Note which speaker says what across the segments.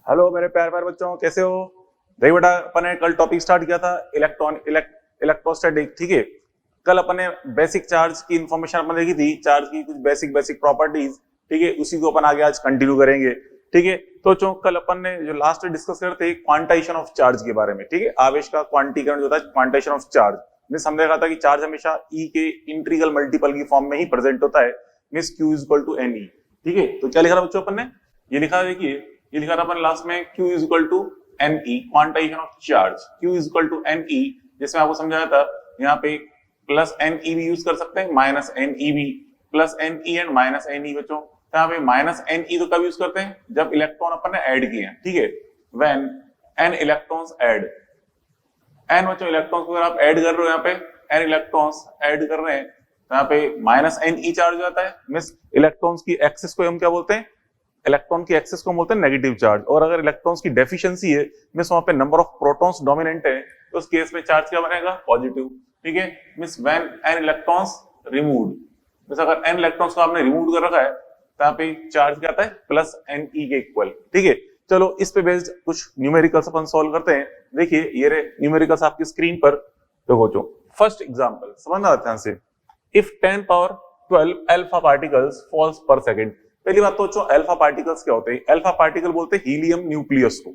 Speaker 1: Hello मेरे प्यार प्यारे बच्चों, कैसे हो? देखो बेटा, अपन ने कल टॉपिक स्टार्ट किया था इलेक्ट्रोस्टैटिक। ठीक है, कल अपन ने बेसिक चार्ज की इंफॉर्मेशन अपन देखी थी, चार्ज की कुछ बेसिक बेसिक प्रॉपर्टीज। ठीक है, उसी को अपन आगे आज कंटिन्यू करेंगे। ठीक है, तो जो कल अपन ने जो लास्ट डिस्कस करते क्वांटाइजेशन ऑफ चार्ज के बारे में। ठीक है, आवेश का क्वांटीकरण जो था, क्वांटाइजेशन ऑफ चार्ज में हमने देखा था कि चार्ज हमेशा ई के इंटीग्रल मल्टीपल की फॉर्म में ही प्रेजेंट होता है, means Q is equal to N E. ठीक है, तो क्या लिखा था बच्चों अपन ने? ये लिखा, देखिए ये लिखा था अपन लास्ट में, Q is equal to N E, quantization of charge. Q is equal to N E, जिसमें आपको समझाया था यहाँ पे प्लस एन ई भी यूज कर सकते हैं, माइनस एन ई भी, plus N E and minus N E. बच्चों तो यहाँ पे माइनस एन ई तो कब यूज करते हैं? जब इलेक्ट्रॉन अपन ने ऐड किए हैं। ठीक है, when N electrons add, N बच्चों इलेक्ट्रॉन्स को अगर आप ऐड कर रहे हो, यहाँ पे एन इलेक्ट्रॉन्स ऐड कर रहे हैं, तो यहाँ पे माइनस एन ई चार्ज हो जाता है। मींस इलेक्ट्रॉन्स की एक्सिस को हम क्या बोलते हैं? इलेक्ट्रॉन की एक्सेस को बोलते हैं नेगेटिव चार्ज। और अगर इलेक्ट्रॉन्स की डेफिशिएंसी है, मींस वहां पे नंबर ऑफ प्रोटॉन्स डोमिनेंट है, तो उस केस में चार्ज क्या बनेगा? पॉजिटिव। ठीक है, means when N electrons removed, means अगर एन इलेक्ट्रॉन्स को आपने रिमूव कर रखा है, तो यहाँ पे चार्ज क्या आता है? प्लस एन ई के इक्वल। ठीक है, चलो इस पे बेस्ड कुछ न्यूमेरिकल्स अपन सॉल्व करते हैं। देखिए ये रहे न्यूमेरिकल्स आपकी स्क्रीन पर। देखो जो फर्स्ट एग्जांपल समझना आता है से, if 10 power 12 alpha particles falls per second. पहली बात तो अल्फा पार्टिकल्स क्या होते हैं? अल्फा पार्टिकल बोलते हैं हीलियम न्यूक्लियस को।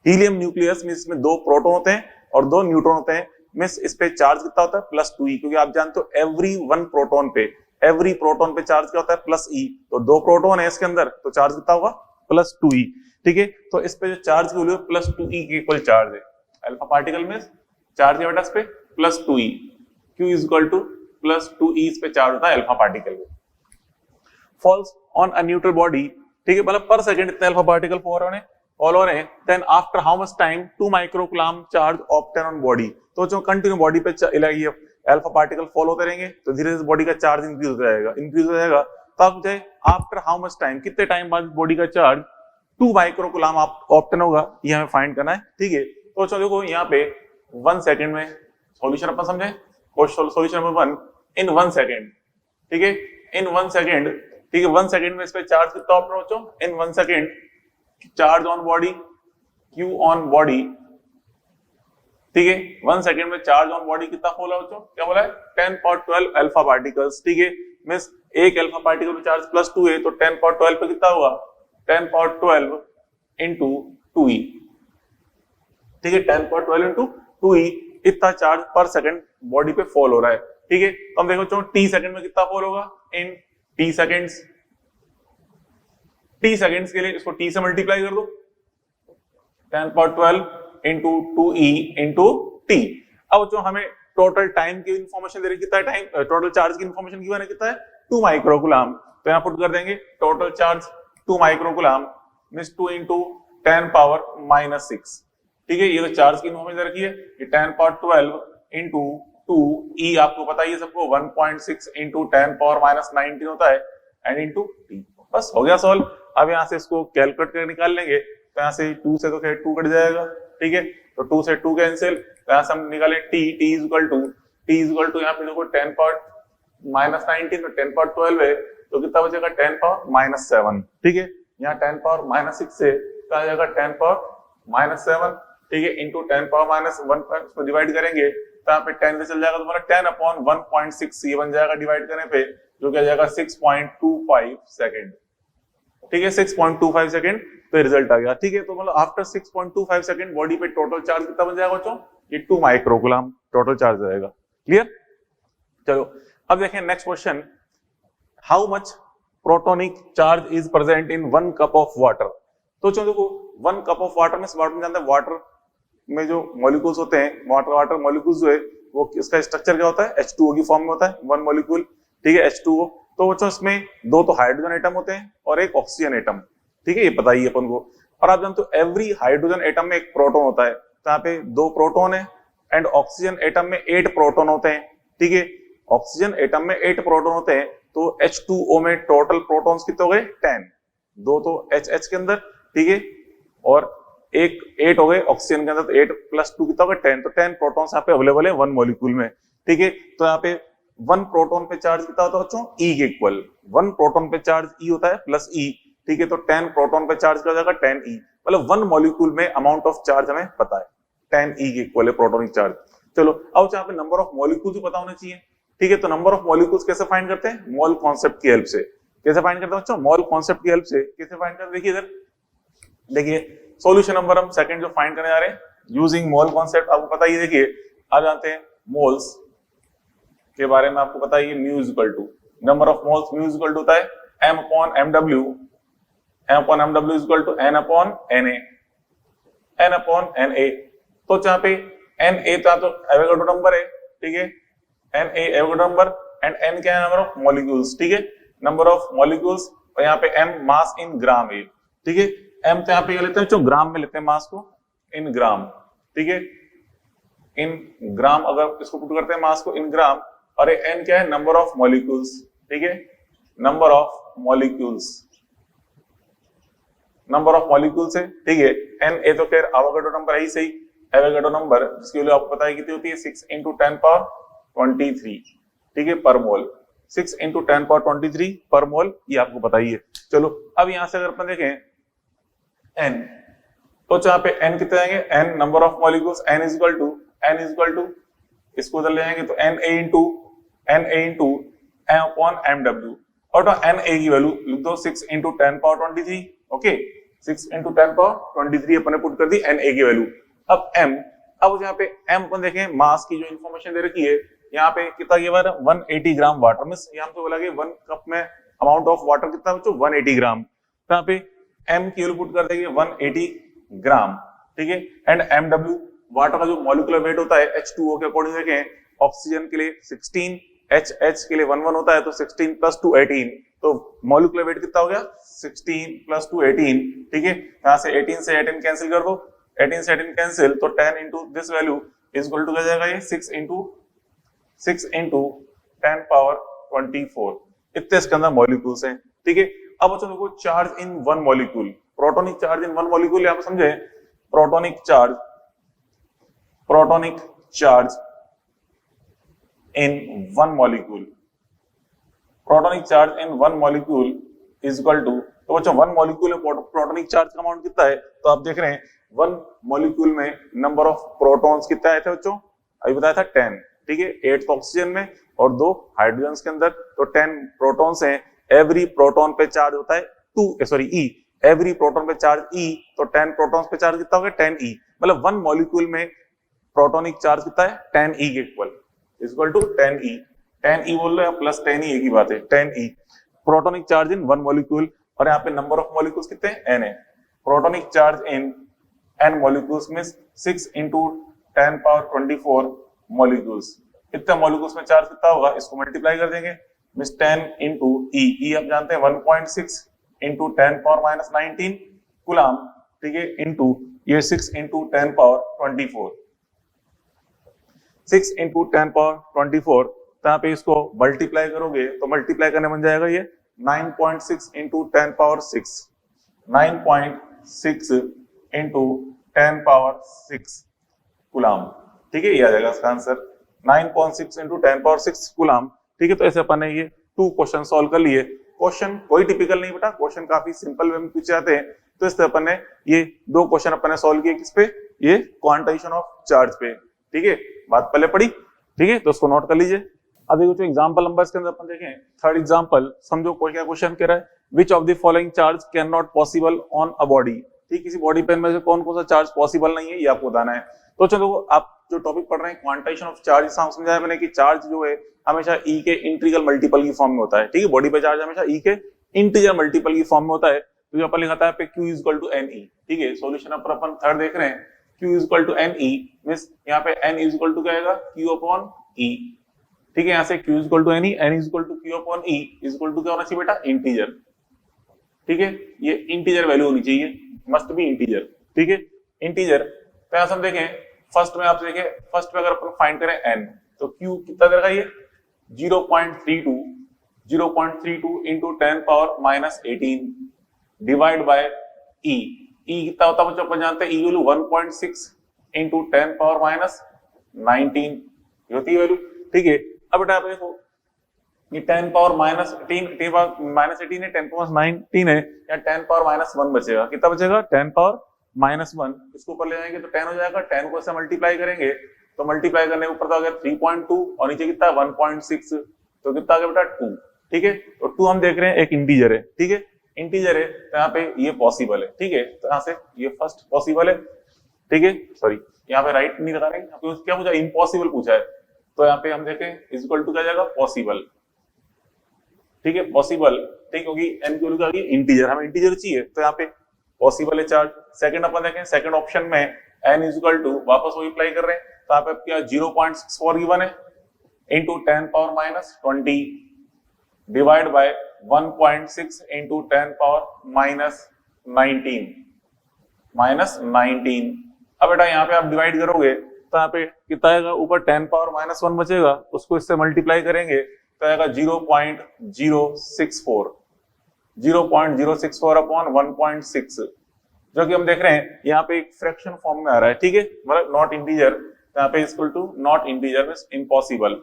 Speaker 1: हीलियम न्यूक्लियस मींस इसमें 2 प्रोटॉन होते हैं और 2 न्यूट्रॉन होते हैं। मींस इस पे चार्ज कितना होता है? प्लस 2e, क्योंकि आप जानते हो एवरी प्रोटॉन पे चार्ज क्या होता है? Plus e। तो 2 प्रोटॉन है इसके अंदर, तो चार्ज कितना होगा? Plus 2e। ठीक है, तो इस पे जो चार्ज की वैल्यू प्लस 2e के इक्वल चार्ज है। अल्फा पार्टिकल में चार्ज है बेटा इस पे plus 2e, q is equal two plus 2e इस पे चार्ज होता है अल्फा पार्टिकल में। Falls on a neutral body. ठीक है, मतलब पर सेकंड इतने अल्फा पार्टिकल फॉल हो रहे हैं। Then after how much time 2 microcoulomb charge obtain on body. तो जो कंटिन्यू बॉडी पे ये अल्फा पार्टिकल फॉल होते रहेंगे, तो धीरे धीरे बॉडी का चार्ज इंक्रीज हो जाएगा। तब जो आफ्टर हाउ मच टाइम, कितने टाइम बाद बॉडी का चार्ज 2 माइक्रोकूलम ऑब्टेन होगा, ये हमें फाइंड करना है। ठीक है, तो चलो देखो यहाँ पे 1 सेकंड में सॉल्यूशन अपन समझे। सॉल्यूशन नंबर 1, इन 1 सेकंड। ठीक है, इन 1 सेकंड। ठीक है, 1 सेकंड में इस पे चार्ज कितना ऑब्टेन हो? इन 1 second charge on body, Q on body. ठीक है, 1 सेकंड में चार्ज ऑन बॉडी कितना बोला बच्चों? क्या बोला है? 10 पावर 12 अल्फा पार्टिकल्स। ठीक है, मींस एक अल्फा पार्टिकल में चार्ज प्लस 2 है, तो 10 पावर 12 पे कितना होगा? 10 पावर 12 इंटू 2e। ठीक है, 10 पावर 12 इंटू 2e, इतना चार्ज पर सेकंड बॉडी पे फॉल हो रहा है। ठीक है, तो हम देखो बच्चों टी सेकंड में कितना फॉल होगा? इन टी सेकंड्स। टी सेकंड्स के लिए इसको टी से मल्टीप्लाई कर दो, 10 power 12 into 2e into T. अब जो हमें टोटल टाइम की इंफॉर्मेशन दे रही, कितना टाइम टोटल चार्ज की इंफॉर्मेशन गिवन है, कितना है? 2 माइक्रोकूलम। तो यहां पुट कर देंगे total charge 2 microcoulomb means 2 into 10 power minus 6। ठीक है, ये तो चार्ज की इंफॉर्मेशन रखी है। ये 10 पावर 12 इंटू 2e आपको पता ही है सबको, 1.6 इंटू 10 पावर माइनस 19 होता है, एंड इंटू टी। बस हो गया सॉल्व। अब यहाँ से इसको कैलकुलेट करके निकाल लेंगे, तो यहाँ से 2 से तो खैर 2 कट जाएगा। ठीक है, तो 2 से 2 कैंसिल, तो यहाँ से हम निकाले टी इज इक्वल टू यहाँ पे देखो 10 पावर माइनस 19, तो 10 पावर 12 है, तो कितना बचेगा? 10 पावर माइनस 7। ठीक है, यहाँ 10 पावर माइनस 6 से क्या आ जाएगा? 10 पावर माइनस 7। ठीक है, इंटू 10 पावर माइनस 1 पर डिवाइड करेंगे, तो यहाँ पे 10 से चल जाएगा, तो हमारा 10 अपॉन 1.6 ये बन जाएगा डिवाइड करने पे, जो क्या जाएगा 6.25 सेकेंड। ठीक है, 6.25 सेकंड पे रिजल्ट आ गया। ठीक है, तो मतलब आफ्टर 6.25 सेकंड बॉडी पे टोटल चार्ज कितना बन जाएगा बच्चों? ये 2 माइक्रोकूलम टोटल चार्ज आएगा। क्लियर? चलो अब देखें next question, how much protonic charge is present in 1 cup of water. तो चलो देखो 1 कप ऑफ वाटर में, वाटर में जानते हैं वाटर में जो मॉलिक्यूल्स होते हैं, वाटर मॉलिक्यूल्स जो है वो इसका स्ट्रक्चर क्या होता है? H2O की फॉर्म में होता है, 1 मॉलिक्यूल। ठीक है, H2O। तो बच्चों इसमें 2 तो हाइड्रोजन एटम होते हैं और एक ऑक्सीजन एटम। ठीक है, ये पता ही अपन को। और आप जानते हो एवरी हाइड्रोजन एटम में एक प्रोटॉन होता है, तो यहाँ पे 2 प्रोटॉन है, एंड ऑक्सीजन एटम में 8 प्रोटॉन होते हैं। ठीक है, ऑक्सीजन एटम में 8 प्रोटॉन होते हैं, तो H2O में टोटल प्रोटॉन्स कितने हो गए? 10। 2 तो HH के अंदर, ठीक है, और एक 8 हो गए ऑक्सीजन के अंदर, तो 8 प्लस 2 कितना हो गया? 10। तो 10 प्रोटॉन्स यहाँ पे अवेलेबल है 1 मॉलिक्यूल में। ठीक है, तो यहाँ पे 1 प्रोटॉन पे चार्ज कितना होता है बच्चों? E के इक्वल। 1 प्रोटॉन पे चार्ज E होता है प्लस E, ठीक है, तो 10 प्रोटॉन पे चार्ज कर जाएगा 10e, मतलब 1 मॉलिक्यूल में अमाउंट ऑफ चार्ज हमें पता है 10e के इक्वल है प्रोटॉनिक चार्ज। चलो अब यहाँ पे नंबर ऑफ मॉलिक्यूल्स पता होने चाहिए, ठीक है, तो नंबर ऑफ मॉलिक्यूल्स कैसे फाइंड करते हैं, मोल कॉन्सेप्ट की हेल्प से। कैसे फाइंड करते हैं बच्चों, मोल कॉन्सेप्ट की हेल्प से कैसे फाइंड करते हैं, देखिए इधर देखिए सॉल्यूशन नंबर हम सेकंड जो फाइंड करने जा रहे हैं यूजिंग मोल कॉन्सेप्ट, आपको पता ही देखिए आ जाते हैं मोल्स के बारे में, आपको पता है mu is equal to number of moles, mu is equal to होता है m upon mw, m upon mw is equal to n upon na, n upon na। तो जहां पे na तो एवोगाड्रो नंबर है, ठीक है, na Avogadro number and n क्या है, नंबर ऑफ मॉलिक्यूल्स, ठीक है, नंबर ऑफ मॉलिक्यूल्स, और यहाँ पे m मास इन ग्राम है, ठीक है, m तो यहाँ पे लेते हैं जो ग्राम में लेते हैं मास को, इन ग्राम, ठीक है, इन ग्राम, अगर इसको पुट करते हैं मास को इन ग्राम, और n क्या है, नंबर ऑफ मॉलिक्यूल्स, ठीक है, number of molecules, number of molecules है, ठीक है, Na तो खैर एवोगाड्रो नंबर है ही सही, एवोगाड्रो नंबर जिसकी वैल्यू आपको पता है कितनी होती है 6 into 10 power 23, ठीक है, पर मोल, 6 into 10 power 23 पर मोल, ये आपको पता ही है। चलो अब यहां से अगर अपन देखें n, तो जहां पे n कितने आएंगे, n number of molecules, n is equal to इसको उधर ले जाएंगे तो na into m upon mw, और तो na की वैल्यू लिख दो 6 into 10 power 23, okay, 6 into 10 power 23 अपने पुट कर दी na की वैल्यू। अब m, अब यहाँ पे m अपन देखें मास की जो इन्फॉर्मेशन दे रखी है, यहाँ पे कितना ये 180 ग्राम वाटर, मींस यहाँ पे बोला कि 1 कप में अमाउंट ऑफ वाटर कितना बच्चों 180 ग्राम, तो यहाँ पे m की वैल्यू पुट कर देंगे 180 ग्राम, ठीक है, एंड mw वाटर का जो मॉलिक्यूलर वेट होता है H2O के अकॉर्डिंग देखें, ऑक्सीजन के लिए 16, H के लिए 11 होता है, तो 16 प्लस 2 18, तो मॉलिक्यूलर वेट कितना हो गया 16 प्लस 2 18, ठीक है, यहाँ से 18 से 18 कैंसिल कर दो, 18 से 18 कैंसिल, तो 10 into this value is equal to क्या जाएगा, ये 6 इंटू 10 पावर 24, इतने इसके अंदर मॉलिक्यूल्स हैं, ठीक है। अब बच्चों देखो charge in one molecule, protonic charge in one molecule, यहाँ पे समझे protonic charge in one molecule, protonic charge in one molecule is equal to, तो बच्चों वन मॉलिक्यूल में प्रोटोनिक चार्ज का अमाउंट कितना है, तो आप देख रहे हैं वन मॉलिक्यूल में नंबर ऑफ प्रोटॉन्स कितना आए थे बच्चों, अभी बताया था 10, ठीक है, 8 ऑक्सीजन में और 2 हाइड्रोजन के अंदर, तो 10 प्रोटॉन्स हैं, एवरी प्रोटॉन पे चार्ज होता है ई, एवरी प्रोटॉन पे चार्ज ई, तो 10 प्रोटॉन्स पे चार्ज कितना हो गया 10e, मतलब वन मॉलिक्यूल में प्रोटोनिक चार्ज कितना है 10e के इक्वल टू 10e बोल रहे हैं प्लस 10e, एक ही बात है 10e protonic charge in one molecule, और यहाँ पे नंबर ऑफ मॉलिक्यूल्स कितने हैं n है, प्रोटोनिक चार्ज इन n मॉलिक्यूल्स में 6 into 10 power 24 मॉलिक्यूल्स, इतने मॉलिक्यूल्स में चार्ज कितना होगा, इसको मल्टीप्लाई कर देंगे, मींस 10 into e आप जानते हैं 1.6 into 10 power minus 19 कूलम, ठीक है, इंटू ये 6 into 10 power 24, 6 into 10 power 24, तो यहाँ पे इसको मल्टीप्लाई करोगे तो मल्टीप्लाई करने बन जाएगा ये 9.6 into 10 power 6, 9.6 into 10 power 6 coulomb, ठीक है, ये आ जाएगा इसका आंसर 9.6 into 10 power 6 कूलम, ठीक है। तो ऐसे अपन ने ये 2 क्वेश्चन सॉल्व कर लिए, क्वेश्चन कोई टिपिकल नहीं बेटा, क्वेश्चन काफी सिंपल वे में पूछे जाते हैं, तो इस तरह अपन ने ये 2 क्वेश्चन अपन ने सॉल्व किए, किस पे, ये क्वांटाइजेशन ऑफ चार्ज पे, ठीक है, बात पहले पढ़ी, ठीक है, तो उसको नोट कर लीजिए। अब देखो एग्जांपल नंबर इसके अंदर अपन देखें, थर्ड एग्जांपल, समझो कोई क्या क्वेश्चन कह रहा है, which of the following charge can not possible on a body, ठीक, किसी बॉडी पे में से कौन कौन सा चार्ज पॉसिबल नहीं है, ये आपको बताना है। तो चलो आप जो टॉपिक पढ़ रहे हैं क्वांटाइजेशन ऑफ चार्ज, समझाया मैंने कि चार्ज जो है हमेशा ई के इंटीग्रल मल्टीपल की फॉर्म में होता है, ठीक है, बॉडी पे चार्ज हमेशा ई के इंटीग्रल मल्टीपल की फॉर्म में होता है, तो अपन लिखा है पे Q is equal to NE, ठीक है, सॉल्यूशन पर अपन थर्ड देख रहे हैं, Q is equal to NE, means यहाँ पे N इज इक्वल टू क्या आएगा Q अपॉन E, ठीक है, यहाँ से Q is equal to NE, N is equal to Q upon E is equal to क्या होना चाहिए बेटा, इंटीजर, ठीक है, ये इंटीजर वैल्यू होनी चाहिए, मस्ट बी इंटीजर, ठीक है, इंटीजर। तो यहाँ से हम देखें फर्स्ट में, आप देखें फर्स्ट में अगर अपन फाइंड करें n, तो Q कितना दे रखा है, 0.32 into 10 power minus 18 divide by E, E कितना होता है बच्चों, अपन जानते हैं E value 1.6 into 10 power minus 19 होती है वैल्यू, ठीक है। अब बेटा आप देखो ये 10 पावर माइनस 18 10 पावर माइनस 18 है, 10 पावर 19 है, या 10 पावर माइनस 1 बचेगा। कितना बचेगा? 10 पावर माइनस 1। इसको ऊपर ले जाएंगे तो 10 हो जाएगा, 10 को ऐसे मल्टीप्लाई करेंगे तो मल्टीप्लाई करने के ऊपर तो आ गया 3.2 और नीचे कितना 1.6, तो कितना आ गया बेटा 2। ठीक है, तो 2 हम देख रहे हैं एक इंटीजर है। ठीक है, इंटीजर है तो यहाँ पे ये पॉसिबल है। ठीक है, तो यहाँ से ये फर्स्ट पॉसिबल है। ठीक है, सॉरी यहाँ पे राइट नहीं लगा रहे, यहाँ पे क्या पूछा? इम्पॉसिबल पूछा है, तो यहाँ पे हम देखें इज इक्वल टू क्या जाएगा? पॉसिबल। ठीक है, पॉसिबल। ठीक, क्योंकि एन की वैल्यू क्या आ गई? इंटीजर, हमें इंटीजर चाहिए तो यहाँ पे पॉसिबल है चार्ज। सेकंड अपन देखें, सेकंड ऑप्शन में एन इज इक्वल टू, वापस वही अप्लाई कर रहे हैं, तो यहाँ पे क्या 0.64 गिवन है into 10 power minus 20 divide by 1.6 into 10 power minus 19। अब बेटा यहाँ पे आप डिवाइड करोगे तो यहाँ पे कितना आएगा? ऊपर 10 पावर माइनस 1 बचेगा, उसको इससे मल्टीप्लाई करेंगे तो आएगा 0.064 अपॉन 1.6, जो कि हम देख रहे हैं यहाँ पे एक फ्रैक्शन फॉर्म में आ रहा है। ठीक है, मतलब नॉट इंटीजर, तो यहाँ पे equal to not integer means impossible,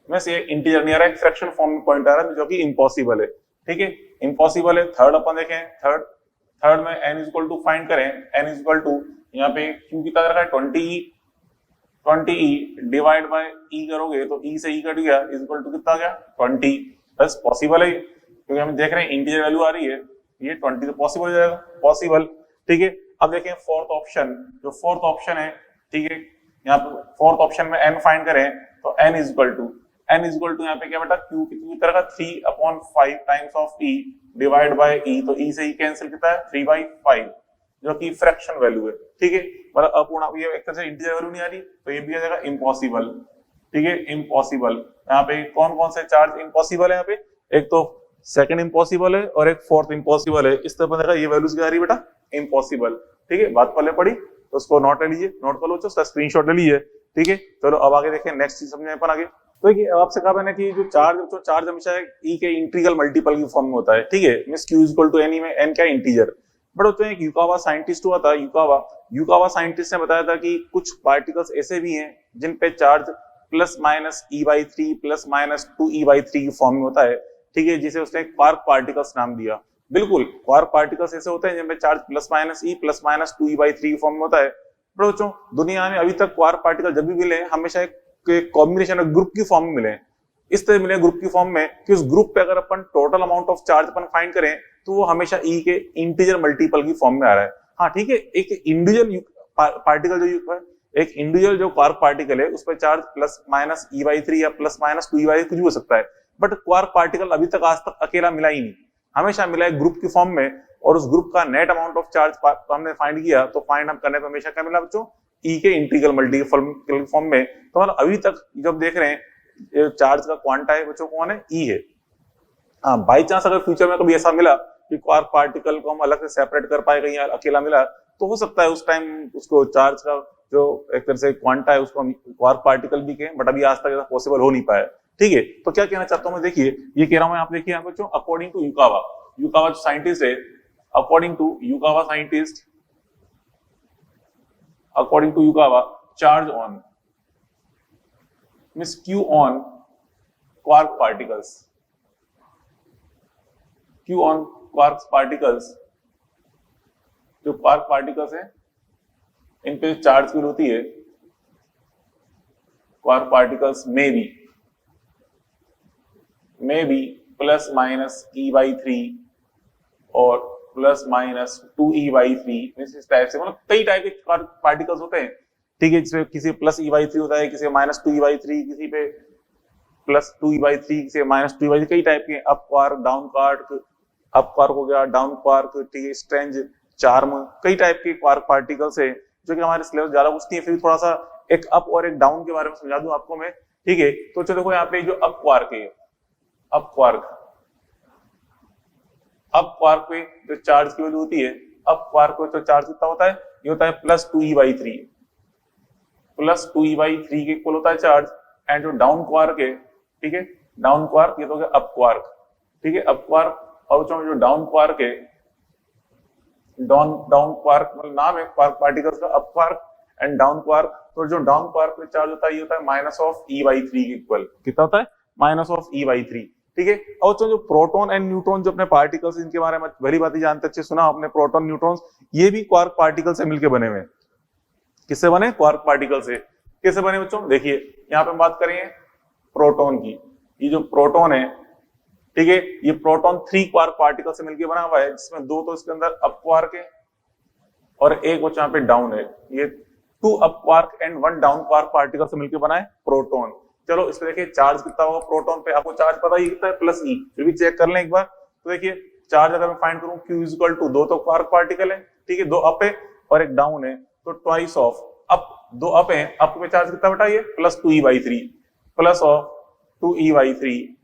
Speaker 1: means ये इंटीजर नहीं आ रहा है, फ्रैक्शन फॉर्म में पॉइंट आ रहा है जो कि इम्पॉसिबल है। ठीक है, इम्पॉसिबल है। थर्ड अपन देखें, थर्ड में n is equal to find करें, n इज इक्वल टू यहाँ पे q कितना रखा है 20e डिवाइड बाय e करोगे तो e से e कट गया, इज इक्वल टू कितना आ गया 20। बस पॉसिबल है क्योंकि हम देख रहे हैं इंटीजर वैल्यू आ रही है, ये 20 तो पॉसिबल हो जाएगा, पॉसिबल। ठीक है, अब देखें फोर्थ ऑप्शन, जो फोर्थ ऑप्शन है। ठीक है, यहाँ पे फोर्थ ऑप्शन में n फाइंड करें तो n इज इक्वल टू यहाँ पे क्या बेटा q कितनी तरह का 3/5 times of e divide by e, तो e से e कैंसिल कितना है 3/5, जो कि फ्रैक्शन वैल्यू है। ठीक है, मतलब अपूर्ण, ये एक तरह से इंटीजर वैल्यू नहीं आ रही तो ये भी आ जाएगा इम्पॉसिबल। ठीक है, इम्पॉसिबल। यहाँ पे कौन कौन से चार्ज इम्पॉसिबल है? यहाँ पे एक तो सेकंड इम्पॉसिबल है और एक फोर्थ इम्पॉसिबल है। इस तरह देखा ये वैल्यूज क्या आ रही है बेटा? इम्पॉसिबल। ठीक है, बात पहले पढ़ी तो उसको नोट ले लीजिए, नोट कर लो, उसका स्क्रीनशॉट ले लीजिए। ठीक है, चलो अब आगे देखें, नेक्स्ट चीज समझे अपन आगे। तो आपसे कहा मैंने कि जो चार्ज हमेशा e के इंटीग्रल मल्टीपल की फॉर्म में होता है। ठीक है, means q equal to N, में n क्या इंटीजर। बट होते हैं एक युकावा साइंटिस्ट हुआ था, युकावा साइंटिस्ट ने बताया था कि कुछ पार्टिकल्स ऐसे भी हैं जिन पे charge plus minus e/3 plus minus 2e/3 की फॉर्म में होता है। ठीक है, जिसे उसने क्वार्क पार्टिकल्स नाम दिया। बिल्कुल, क्वार्क पार्टिकल्स ऐसे होते हैं जिनमें चार्ज प्लस माइनस 2e/3 की फॉर्म में होता है। बट बच्चों, दुनिया में अभी तक क्वार्क पार्टिकल जब भी मिले हमेशा एक कॉम्बिनेशन ऑफ ग्रुप की फॉर्म में मिले। इस तरह मिले ग्रुप की फॉर्म में कि उस ग्रुप पे अगर अपन टोटल अमाउंट ऑफ चार्ज अपन फाइंड करें तो वो हमेशा e के इंटीजर मल्टीपल की फॉर्म में आ रहा है। हाँ ठीक है, एक इंडिविजुअल पार्टिकल एक इंडिविजुअल जो क्वार्क पार्टिकल है उस पर चार्ज प्लस माइनस e/3 या प्लस माइनस 2e/3 कुछ भी हो सकता है। बट क्वार्क पार्टिकल अभी तक आज तक अकेला मिला ही नहीं, हमेशा मिला है ग्रुप की फॉर्म में, और उस ग्रुप का नेट अमाउंट ऑफ चार्ज हमने फाइंड किया तो फाइंड हम करने पर हमेशा क्या मिला बच्चों? ई के इंटीग्रल मल्टीपल फॉर्म में। तो मतलब अभी तक जब देख रहे हैं चार्ज का क्वांटा है बच्चों कौन है? ई है। हाँ, बाई चांस अगर फ्यूचर में कभी ऐसा मिला कि क्वार्क पार्टिकल को हम अलग से सेपरेट कर पाए, कहीं अकेला मिला, तो हो सकता है उस टाइम उसको चार्ज का जो एक तरह से क्वांटा है उसको हम क्वार्क पार्टिकल भी कहें, बट अभी आज तक ऐसा पॉसिबल हो नहीं पाया। ठीक है, तो क्या कहना चाहता हूँ मैं, देखिए ये कह रहा हूँ, आप देखिए यहाँ बच्चों, अकॉर्डिंग टू युकावा जो साइंटिस्ट है, according to Yukawa charge on means Q on quark particles, जो क्वार्क पार्टिकल्स हैं इन पे चार्ज की होती है, क्वार्क पार्टिकल्स में भी प्लस माइनस e/3 और प्लस माइनस 2e/3, इस टाइप से, मतलब कई टाइप के पार्टिकल्स होते हैं। ठीक है, जिसमें किसी प्लस e/3 होता है, किसी माइनस 2e/3, किसी पे प्लस 2e/3, किसी माइनस 2e/3, कई टाइप के up quark, down quark, up quark हो गया, डाउन क्वार्क, ठीक है, स्ट्रेंज, चार्म, कई टाइप के क्वार्क पार्टिकल्स है जो कि हमारे सिलेबस ज्यादा पूछती है। फिर थोड़ा सा एक अप और एक डाउन के बारे में समझा दूं आपको मैं। ठीक है, तो चलो देखो यहाँ पे जो अप क्वार्क है, अप क्वार्क पे जो चार्ज की वैल्यू होती है, अप क्वार्क पे तो चार्ज कितना होता है? ये होता है प्लस 2e/3 के इक्वल होता है चार्ज। एंड जो डाउन क्वार्क है, ठीक है, डाउन क्वार्क ये तो हो गया अप क्वार्क। ठीक है, अप क्वार्क, और जो डाउन क्वार्क है, डाउन क्वार्क मतलब नाम है क्वार्क पार्टिकल्स का, up quark, and down quark, तो जो डाउन क्वार्क पे चार्ज होता है ये होता है माइनस ऑफ E/3 के इक्वल। कितना होता है? Minus of E/3। ठीक है। और जो प्रोटॉन एंड न्यूट्रॉन जो अपने पार्टिकल्स, इनके बारे में भली बात जानते अच्छे सुना आपने, प्रोटॉन न्यूट्रॉन्स ये भी क्वार्क पार्टिकल से मिलकर बने हुए हैं। किससे बने? क्वार्क पार्टिकल से। कैसे बने बच्चों? देखिए यहाँ पे हम बात करेंगे प्रोटॉन की। ये जो प्रोटॉन है, ठीक है, ये प्रोटॉन 3 क्वार्क पार्टिकल से मिलकर बना हुआ है, जिसमें 2 तो इसके अंदर अप क्वार्क है और एक बच्चों यहाँ पे डाउन है। ये 2 up quark and 1 down quark particle से मिलकर बना है प्रोटॉन। चलो इस पे देखिए चार्ज कितना होगा प्रोटॉन पे, आपको चार्ज पता ही कितना है, प्लस ई। फिर भी चेक कर लें एक बार। तो देखिए चार्ज अगर मैं फाइंड करूं Q इज इक्वल टू 2 तो क्वार्क पार्टिकल है, ठीक है, 2 अप है और एक डाउन है, तो ट्वाइस ऑफ अप, 2 अप है, अप पे चार्ज कितना बेटा? ये plus 2E/3, plus of 2E/3,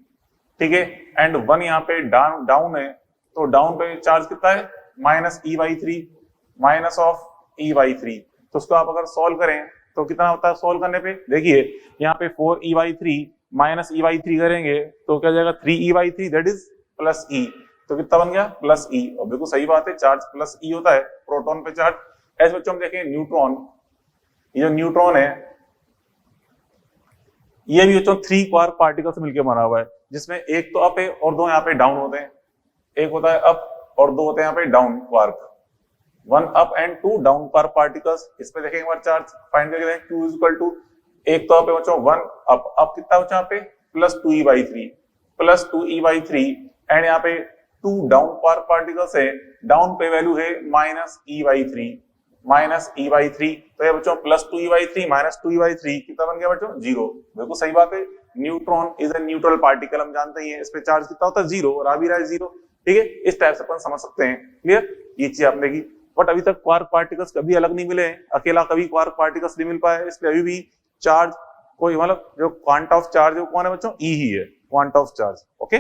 Speaker 1: ठीक है, एंड 1 यहाँ पे डाउन है, तो डाउन पे चार्ज कितना है? Minus E/3, minus of E/3। तो उसको आप अगर सॉल्व करें तो कितना होता है सॉल्व करने पे? देखिए यहाँ पे 4E/3 माइनस E/3 करेंगे तो क्या जाएगा? 3E/3 that is plus E। तो कितना बन गया? Plus E। और बिल्कुल सही बात है, चार्ज प्लस E होता है प्रोटॉन पे चार्ज। ऐसे बच्चों हम देखें न्यूट्रॉन, ये जो न्यूट्रॉन है ये भी बच्चों 3 क्वार्क पार्टिकल से मिलकर बना हुआ है, जिसमें एक तो अप है और 2 यहाँ पे डाउन होते हैं। एक होता है अप और 2 होते हैं यहाँ पे down quark. 1 up and 2 down quark particles. इस पे देखें एक बार चार्ज फाइंड करके देखें। Q इज इक्वल टू, एक तो अप है बच्चों 1 अप कितना बच्चों यहाँ पे? Plus 2E/3, plus 2E/3 and यहाँ पे 2 डाउन क्वार्क पार्टिकल्स है, डाउन पे वैल्यू है माइनस E/3, माइनस E/3। तो ये बच्चों प्लस 2E/3 माइनस 2E/3 कितना बन गया बच्चों? 0। बिल्कुल सही बात है, neutron is a neutral particle, हम जानते ही हैं, इस पे चार्ज कितना होता है? 0, और आ भी रहा है 0। ठीक है, इस टाइप से अपन समझ सकते हैं। क्लियर? ये चीज आपने की। बट अभी तक क्वार्क पार्टिकल्स कभी अलग नहीं मिले, अकेला कभी क्वार्क पार्टिकल्स नहीं मिल पाए, इसलिए अभी भी चार्ज कोई, मतलब जो क्वांटा ऑफ चार्ज है वो कौन है बच्चों? E ही है, क्वांटा ऑफ चार्ज। ओके,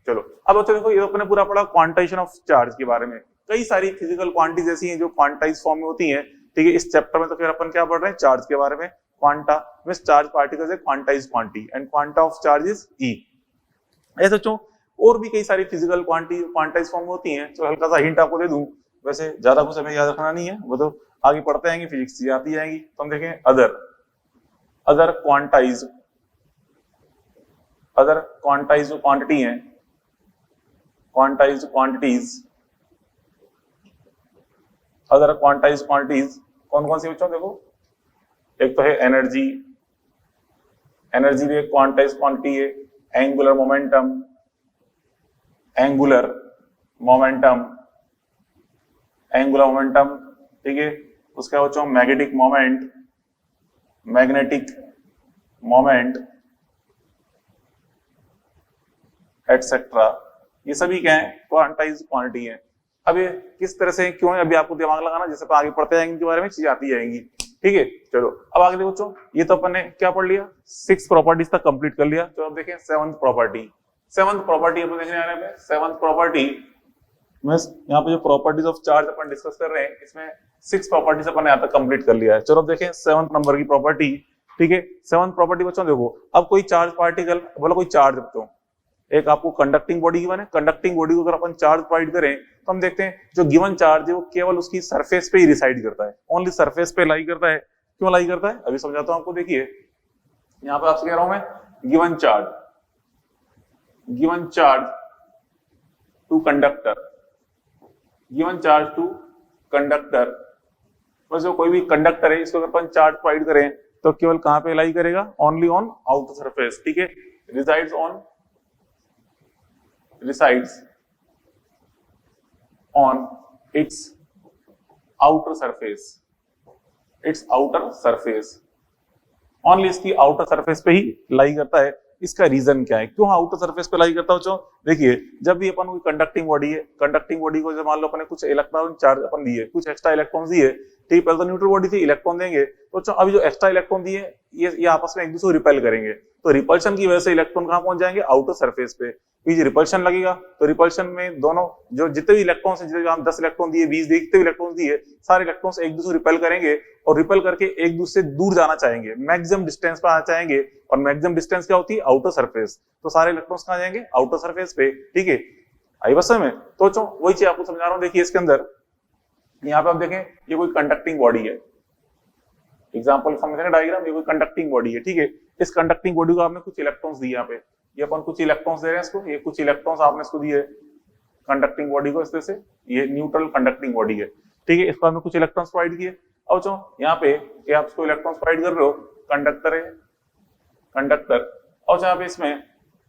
Speaker 1: चलो अब बच्चों देखो, ये अपने पूरा पढ़ा क्वांटाइजेशन ऑफ चार्ज के बारे में। कई सारी फिजिकल क्वांटिटीज ऐसी हैं जो क्वांटाइज फॉर्म में होती हैं। ठीक है, इस चैप्टर में तो फिर अपन क्या पढ़ रहे हैं? चार्ज के बारे में। क्वांटा मींस चार्ज पार्टिकल्स है quantize quantity and quanta of charge is E। ऐसे बच्चों और भी कई सारी फिजिकल क्वांटिटी क्वांटाइज फॉर्म में होती हैं। चलो हल्का सा हिंट आपको दे दूं, वैसे ज्यादा कुछ हमें याद रखना नहीं है, वो तो आगे पढ़ते आएंगे, फिजिक्स चीजें आती जाएंगी। तो हम देखें अदर क्वांटाइज क्वांटिटी है, quantize quantities, other quantize quantities कौन कौन सी बच्चों? देखो एक तो है एनर्जी, एनर्जी भी एक क्वांटाइज क्वांटिटी है। Angular momentum, angular momentum, angular momentum, ठीक है। उसका बच्चों magnetic moment, magnetic moment etcetera, ये सभी क्या है? क्वांटाइज क्वांटिटी है। अब ये किस तरह से क्यों है अभी आपको दिमाग लगाना, जैसे आगे पढ़ते जाएंगे इनके बारे में चीज आती जाएंगी। ठीक है, चलो अब आगे देखो बच्चों, ये तो अपन ने क्या पढ़ लिया? 6 प्रॉपर्टीज तक कंप्लीट कर लिया। तो अब देखें 7th प्रॉपर्टी। 7th प्रॉपर्टी अपन देखने आ रहे हैं। 7th प्रॉपर्टी मींस यहाँ पे जो properties of charge upon discuss कर रहे हैं, इसमें 6 प्रॉपर्टीज अपन ने यहाँ तक कंप्लीट कर लिया है। चलो अब देखें 7th नंबर की प्रॉपर्टी। ठीक है, 7th प्रॉपर्टी बच्चों देखो, अब कोई चार्ज पार्टिकल, बोलो कोई चार्ज बच्चों, एक आपको कंडक्टिंग बॉडी गिवन है, कंडक्टिंग बॉडी को अगर अपन चार्ज प्रोवाइड करें तो हम देखते हैं जो गिवन चार्ज है वो केवल उसकी सरफेस पे ही रिसाइड करता है, ओनली सरफेस पे लाई करता है। क्यों लाई करता है अभी समझाता हूं आपको। देखिए यहां पर आपसे कह रहा हूं मैं, given charge to conductor, given charge to conductor, बस जो कोई भी कंडक्टर है इसको अगर अपन चार्ज प्रोवाइड करें तो केवल कहां पे लाई करेगा? Only on outer surface. ठीक है, resides on its outer surface, only इसकी आउटर सरफेस पे ही लाई करता है। इसका रीजन क्या है, क्यों आउटर सरफेस पे लाई करता है बच्चों? देखिए जब भी अपन कोई कंडक्टिंग बॉडी है, कंडक्टिंग बॉडी को जब मान लो अपन ने कुछ इलेक्ट्रॉन चार्ज अपन दिए, कुछ एक्स्ट्रा इलेक्ट्रॉन दिए, ठीक, पहले तो न्यूट्रल बॉडी थी, इलेक्ट्रॉन देंगे, तो बच्चों अभी जो एक्स्ट्रा इलेक्ट्रॉन दिए ये आपस में एक दूसरे को रिपेल करेंगे, तो रिपल्शन की वजह से इलेक्ट्रॉन कहां पहुंच जाएंगे? आउटर सरफेस पे। रिपल्शन लगेगा तो रिपल्शन में दोनों जो जितने भी इलेक्ट्रॉन्स हैं, जितने हम 10 इलेक्ट्रॉन दिए, 20 दिए, कितने भी इलेक्ट्रॉन्स दिए, सारे इलेक्ट्रॉन्स एक दूसरे रिपेल करेंगे और रिपेल करके एक दूसरे से दूर जाना चाहेंगे, मैक्सिमम डिस्टेंस पर आना चाहेंगे। और मैक्सिमम डिस्टेंस क्या होती है? Outer surface. तो सारे इलेक्ट्रॉन्स कहां जाएंगे? आउटर सरफेस पे। ठीक है, आई बस में। तो बच्चों वही चीज आपको समझा रहा हूं। देखिए इसके अंदर यहाँ पे आप देखें, ये कोई कंडक्टिंग बॉडी है, एग्जाम्पल फॉर्मेशन डायग्राम, ये कोई कंडक्टिंग बॉडी है, ठीक है। इस कंडक्टिंग बॉडी को आपने कुछ इलेक्ट्रॉन्स दिए, यहाँ पे ये अपन कुछ इलेक्ट्रॉन्स दे रहे हैं इसको, ये कुछ इलेक्ट्रॉन्स आपने इसको दिए कंडक्टिंग बॉडी को, इस तरह से ये न्यूट्रल कंडक्टिंग बॉडी है, ठीक है। इसको आपने कुछ इलेक्ट्रॉन्स प्रोवाइड किए। अब जो यहाँ पे ये आप इसको इलेक्ट्रॉन्स प्रोवाइड कर रहे हो, कंडक्टर है कंडक्टर। और यहाँ पे इसमें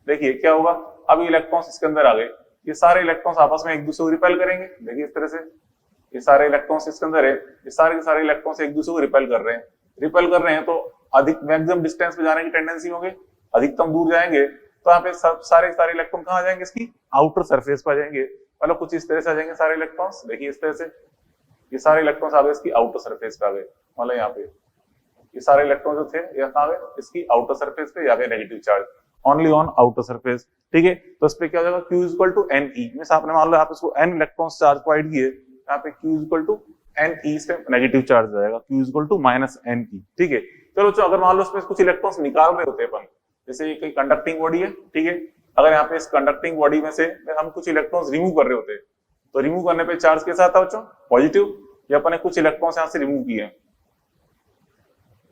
Speaker 1: देखिए क्या होगा, अब इलेक्ट्रॉन्स इसके अंदर आ गए, ये सारे इलेक्ट्रॉन्स आपस में एक दूसरे को रिपेल करेंगे। देखिए इस तरह से ये सारे इलेक्ट्रॉन्स इसके अंदर है, ये सारे के सारे इलेक्ट्रॉन्स एक दूसरे को रिपेल कर रहे हैं, तो अधिक मैक्सिमम डिस्टेंस पे जाने की टेंडेंसी होगी, अधिकतम दूर जाएंगे, तो यहाँ पे सारे इलेक्ट्रॉन कहाँ आ जाएंगे, इसकी आउटर सरफेस पर आ जाएंगे। मतलब कुछ इस तरह से आ जाएंगे सारे इलेक्ट्रॉन्स, देखिए इस तरह से ये सारे इलेक्ट्रॉन्स आ गए इसकी आउटर सरफेस पे आ गए। मतलब यहाँ पे ये सारे इलेक्ट्रॉन जो थे ये कहाँ गए, इसकी आउटर सरफेस पे, या negative charge only on outer surface, ठीक है। तो इस पे क्या हो जाएगा, Q equal to N E, आपने मान लो आप इसको n इलेक्ट्रॉन्स चार्ज प्रोवाइड किए, यहाँ पे Q equal to N E से नेगेटिव चार्ज आ जाएगा, Q equal to minus N E, ठीक है। चलो अगर मान लो इसमें कुछ इलेक्ट्रॉन्स निकाल रहे होते हैं अपन, जैसे ये कंडक्टिंग बॉडी है, ठीक है। अगर यहाँ पे इस कंडक्टिंग बॉडी में से हम कुछ इलेक्ट्रॉन्स रिमूव कर रहे होते हैं, तो रिमूव करने पे चार्ज कैसा आता है बच्चों, पॉजिटिव। या अपन ने कुछ इलेक्ट्रॉन्स यहाँ से रिमूव किए हैं,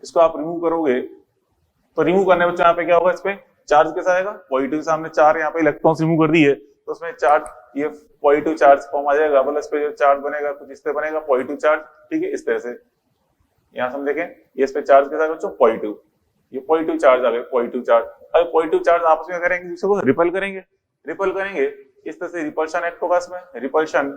Speaker 1: इसको आप रिमूव करोगे तो रिमूव करने पे यहाँ पे क्या होगा, इस पे चार्ज कैसा आएगा, पॉजिटिव। सामने चार यहाँ पे इलेक्ट्रॉन्स रिमूव कर दिए, तो उसमें चार्ज ये पॉजिटिव चार्ज फॉर्म आ जाएगा, मतलब इस पे जो चार्ज बनेगा कुछ इस तरह बनेगा, पॉजिटिव चार्ज, ठीक है। इस तरह से यहाँ से हम देखें, ये इस पे चार्ज कैसा है बच्चों, पॉजिटिव, ये पॉजिटिव चार्ज आ गए, पॉजिटिव चार्ज। अगर पॉजिटिव चार्ज आपस में करेंगे, दूसरे को रिपेल करेंगे, इस तरह से रिपल्शन एक्ट होगा इसमें, रिपल्शन।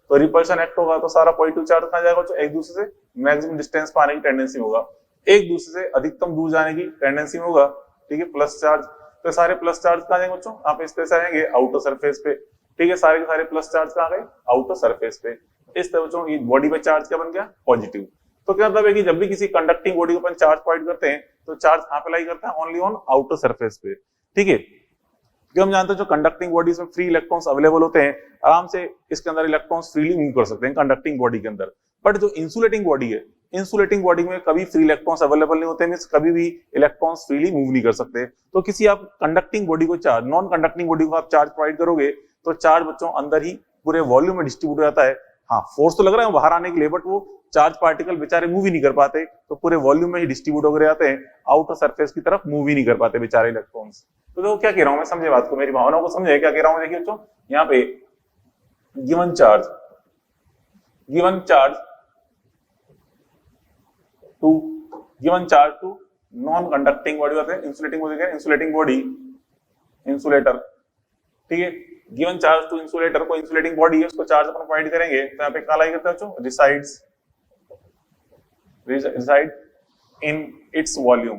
Speaker 1: तो रिपल्शन एक्ट होगा तो सारा पॉजिटिव चार्ज कहाँ जाएगा बच्चों, एक दूसरे से मैक्सिमम डिस्टेंस पर आने की टेंडेंसी होगा, एक दूसरे से अधिकतम दूर जाने की टेंडेंसी में होगा, ठीक है, प्लस चार्ज। तो सारे प्लस चार्ज कहाँ जाएंगे बच्चों, आप इस तरह से आएंगे आउटर सरफेस पे, ठीक है। सारे के सारे प्लस चार्ज कहाँ गए, आउटर सरफेस पे। इस तरह बच्चों ये बॉडी पे चार्ज क्या बन गया, पॉजिटिव। तो क्या मतलब है कि जब भी किसी कंडक्टिंग बॉडी को अपन चार्ज प्रोवाइड करते हैं, तो चार्ज कहाँ पे लाई करता है, ओनली ऑन आउटर सरफेस पे, ठीक है। क्योंकि हम जानते हैं जो कंडक्टिंग बॉडीज में फ्री इलेक्ट्रॉन्स अवेलेबल होते हैं, आराम से इसके अंदर इलेक्ट्रॉन्स फ्रीली मूव कर सकते हैं कंडक्टिंग बॉडी के अंदर। बट जो इंसुलेटिंग बॉडी है, इंसुलेटिंग बॉडी में कभी फ्री इलेक्ट्रॉन्स अवेलेबल नहीं होते, मींस कभी भी इलेक्ट्रॉन्स फ्रीली मूव नहीं कर सकते। तो किसी आप कंडक्टिंग बॉडी को चार्ज, नॉन कंडक्टिंग बॉडी को आप चार्ज प्रोवाइड करोगे, तो चार्ज बच्चों अंदर ही पूरे वॉल्यूम में डिस्ट्रीब्यूट हो जाता है। हाँ, फोर्स तो लग रहा है बाहर आने के लिए, बट वो चार्ज पार्टिकल बेचारे मूव ही नहीं कर पाते, तो पूरे वॉल्यूम में ही डिस्ट्रीब्यूट होकर जाते हैं, आउटर सरफेस की तरफ मूव ही नहीं कर पाते बेचारे इलेक्ट्रॉन्स। तो देखो क्या कह रहा हूं मैं, समझे बात को, मेरी भावनाओं को समझे क्या कह रहा हूं। देखिए बच्चों यहाँ पे given charge to non conducting body होते हैं, insulating body, insulating body, insulator, ठीक है। गिवन चार्ज टू इंसुलेटर, को इंसुलेटिंग बॉडी है, उसको चार्ज अपन प्रोवाइड करेंगे, तो यहाँ पे क्या लाई करते हैं बच्चों, रिसाइड इन इट्स वॉल्यूम,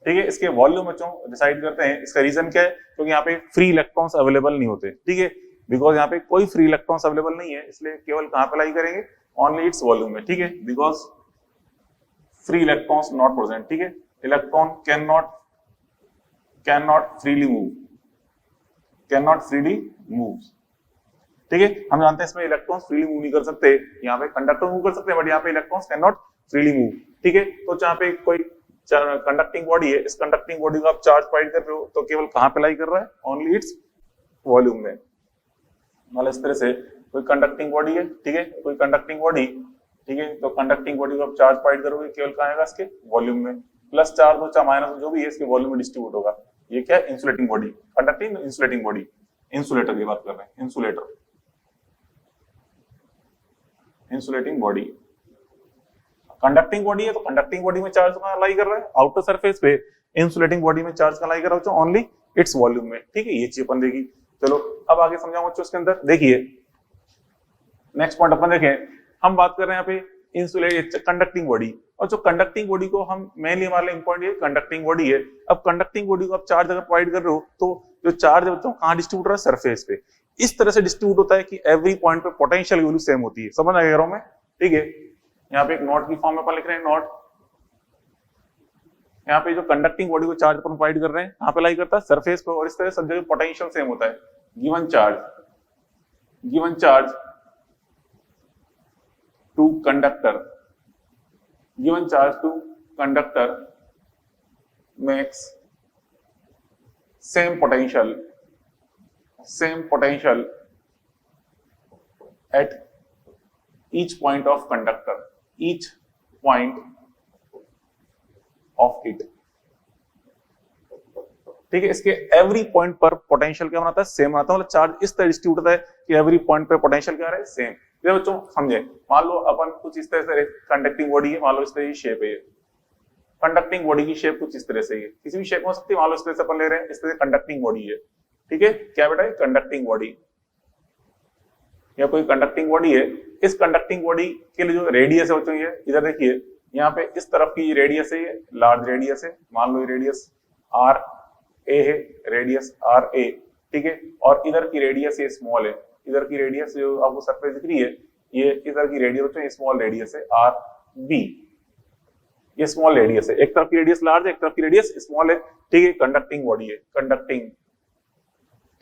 Speaker 1: ठीक है। इसके वॉल्यूम बच्चों डिसाइड करते हैं। इसका रीजन क्या है, क्योंकि यहाँ पे फ्री इलेक्ट्रॉन्स अवेलेबल नहीं होते, ठीक है। बिकॉज यहाँ पे कोई फ्री इलेक्ट्रॉन्स अवेलेबल नहीं है, इसलिए केवल कहाँ पे लाई करेंगे, ओनली इट्स वॉल्यूम में, ठीक है। Because free electrons not present, ठीक है। Electron can not freely move, ठीक है। हम जानते हैं इसमें इलेक्ट्रॉन्स फ्रीली मूव नहीं कर सकते, यहाँ पे कंडक्टर मूव कर सकते हैं, बट यहाँ पे electrons can not freely move, ठीक है। तो जहाँ पे कोई कंडक्टिंग बॉडी है, इस कंडक्टिंग बॉडी को आप चार्ज प्रोवाइड कर रहे हो, तो केवल कहाँ पे लाई कर रहा है, ओनली इट्स वॉल्यूम में। मतलब इस तरह से कोई कंडक्टिंग बॉडी है, ठीक है, कोई कंडक्टिंग बॉडी, ठीक है, तो कंडक्टिंग बॉडी को आप चार्ज प्रोवाइड करोगे, केवल कहाँ आएगा, इसके वॉल्यूम में। प्लस चार्ज हो चाहे माइनस हो, जो भी है इसके वॉल्यूम में डिस्ट्रीब्यूट होगा। ये क्या है, insulating body, conducting insulating body, insulator की बात कर रहे हैं, इंसुलेटिंग बॉडी। कंडक्टिंग बॉडी है, तो कंडक्टिंग बॉडी में चार्ज कहाँ लाई कर रहा है, आउटर सरफेस पे। इंसुलेटिंग बॉडी में चार्ज कहाँ लाई कर रहा है, ओनली इट्स वॉल्यूम में, ठीक है। ये चीज अपन देखी। चलो अब आगे समझाऊंगा बच्चों इसके अंदर। देखिए नेक्स्ट पॉइंट अपन देखें, हम बात कर रहे हैं यहाँ पे इंसुलेट कंडक्टिंग बॉडी, और जो कंडक्टिंग बॉडी को हम मेनली हमारे लिए इंपॉर्टेंट ये कंडक्टिंग बॉडी है। अब कंडक्टिंग बॉडी को आप चार्ज अगर प्रोवाइड कर रहे हो, तो जो चार्ज है बच्चों कहाँ डिस्ट्रीब्यूट हो रहा है, सरफेस पे। इस तरह से डिस्ट्रीब्यूट होता है कि एवरी पॉइंट पे पोटेंशियल वैल्यू सेम होती है, समझ आ गया मैं, ठीक है। यहाँ पे एक नोट की फॉर्म में अपन लिख रहे हैं, नोट। यहाँ पे जो कंडक्टिंग बॉडी को चार्ज अपन प्रोवाइड कर रहे हैं, यहाँ पे लाई करता है सरफेस पे, और इस तरह सब जगह पोटेंशियल सेम होता है। Given charge to conductor makes same potential at each point of conductor, each point of it. ठीक है, इसके एवरी पॉइंट पर पोटेंशियल क्या बनाता है, सेम बनाता है। मतलब चार्ज इस तरह डिस्ट्रीब्यूट होता है कि एवरी पॉइंट पे पोटेंशियल क्या है, सेम। ये बच्चों समझे, मान लो अपन कुछ इस तरह से कंडक्टिंग बॉडी है, मान लो इस तरह की शेप है, कंडक्टिंग बॉडी की शेप कुछ इस तरह से है, किसी भी शेप हो सकती है, मान लो इस तरह से अपन ले रहे हैं, इस तरह से कंडक्टिंग बॉडी है। ठीक है, क्या बेटा, कंडक्टिंग बॉडी या कोई कंडक्टिंग बॉडी है। इस कंडक्टिंग बॉडी के लिए जो रेडियस है बच्चों, ये इधर देखिए, यहाँ पे इस तरफ की रेडियस है, ये लार्ज रेडियस है, मान लो ये रेडियस आर ए है, रेडियस आर ए। ठीक है, और इधर की रेडियस ये स्मॉल है, इधर की रेडियस जो आपको सरफेस दिख रही है, ये इधर की रेडियस स्मॉल रेडियस है आर बी, ये स्मॉल रेडियस है। एक तरफ की रेडियस लार्ज है, एक तरफ की रेडियस स्मॉल है। ठीक है, कंडक्टिंग बॉडी है, कंडक्टिंग,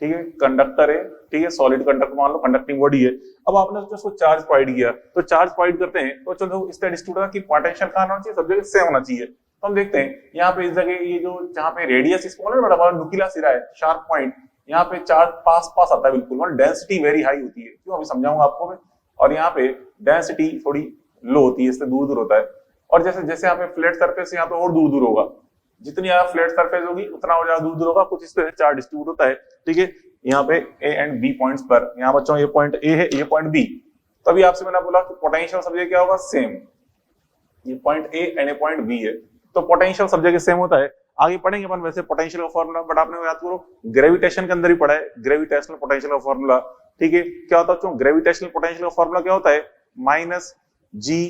Speaker 1: ठीक है, कंडक्टर है। ठीक है, सॉलिड कंडक्टर मान लो कंडक्टिंग बॉडी है। अब आपने उसको चार्ज प्रोवाइड किया, तो चार्ज प्रोवाइड करते हैं तो चलो इस तरह डिस्ट्रीब्यूट की पोटेंशियल कहां होना चाहिए, सब जगह सेम होना चाहिए। तो हम देखते हैं यहाँ पे इस जगह ये जो जहाँ पे रेडियस स्मॉल है, बड़ा बड़ा नुकीला सिरा है, शार्प पॉइंट, यहाँ पे चार्ज पास पास आता है बिल्कुल, मतलब डेंसिटी वेरी हाई होती है, क्यों अभी समझाऊंगा आपको मैं। और यहाँ पे डेंसिटी थोड़ी लो होती है, इससे दूर दूर होता है। और जैसे जैसे यहाँ पे फ्लैट सरफेस यहाँ पे और दूर दूर होगा, जितनी ज्यादा फ्लैट सरफेस होगी उतना और ज्यादा दूर दूर होगा, कुछ इस तरह से चार्ज डिस्ट्रीब्यूट होता है। ठीक है, यहाँ पे ए एंड बी पॉइंट्स पर, यहाँ बच्चों ये पॉइंट ए है, ये पॉइंट बी, तभी आपसे मैंने बोला कि पोटेंशियल सब जगह क्या होगा, सेम। ये point A and A point B है, तो पोटेंशियल सब जगह सेम होता है। आगे पढ़ेंगे अपन वैसे पोटेंशियल का फॉर्मूला, बट आपने याद करो ग्रेविटेशन के अंदर ही पढ़ा है, ग्रेविटेशनल पोटेंशियल का फॉर्मूला। ठीक है, क्या होता है ग्रेविटेशनल पोटेंशियल का फॉर्मूला, क्या होता है, minus G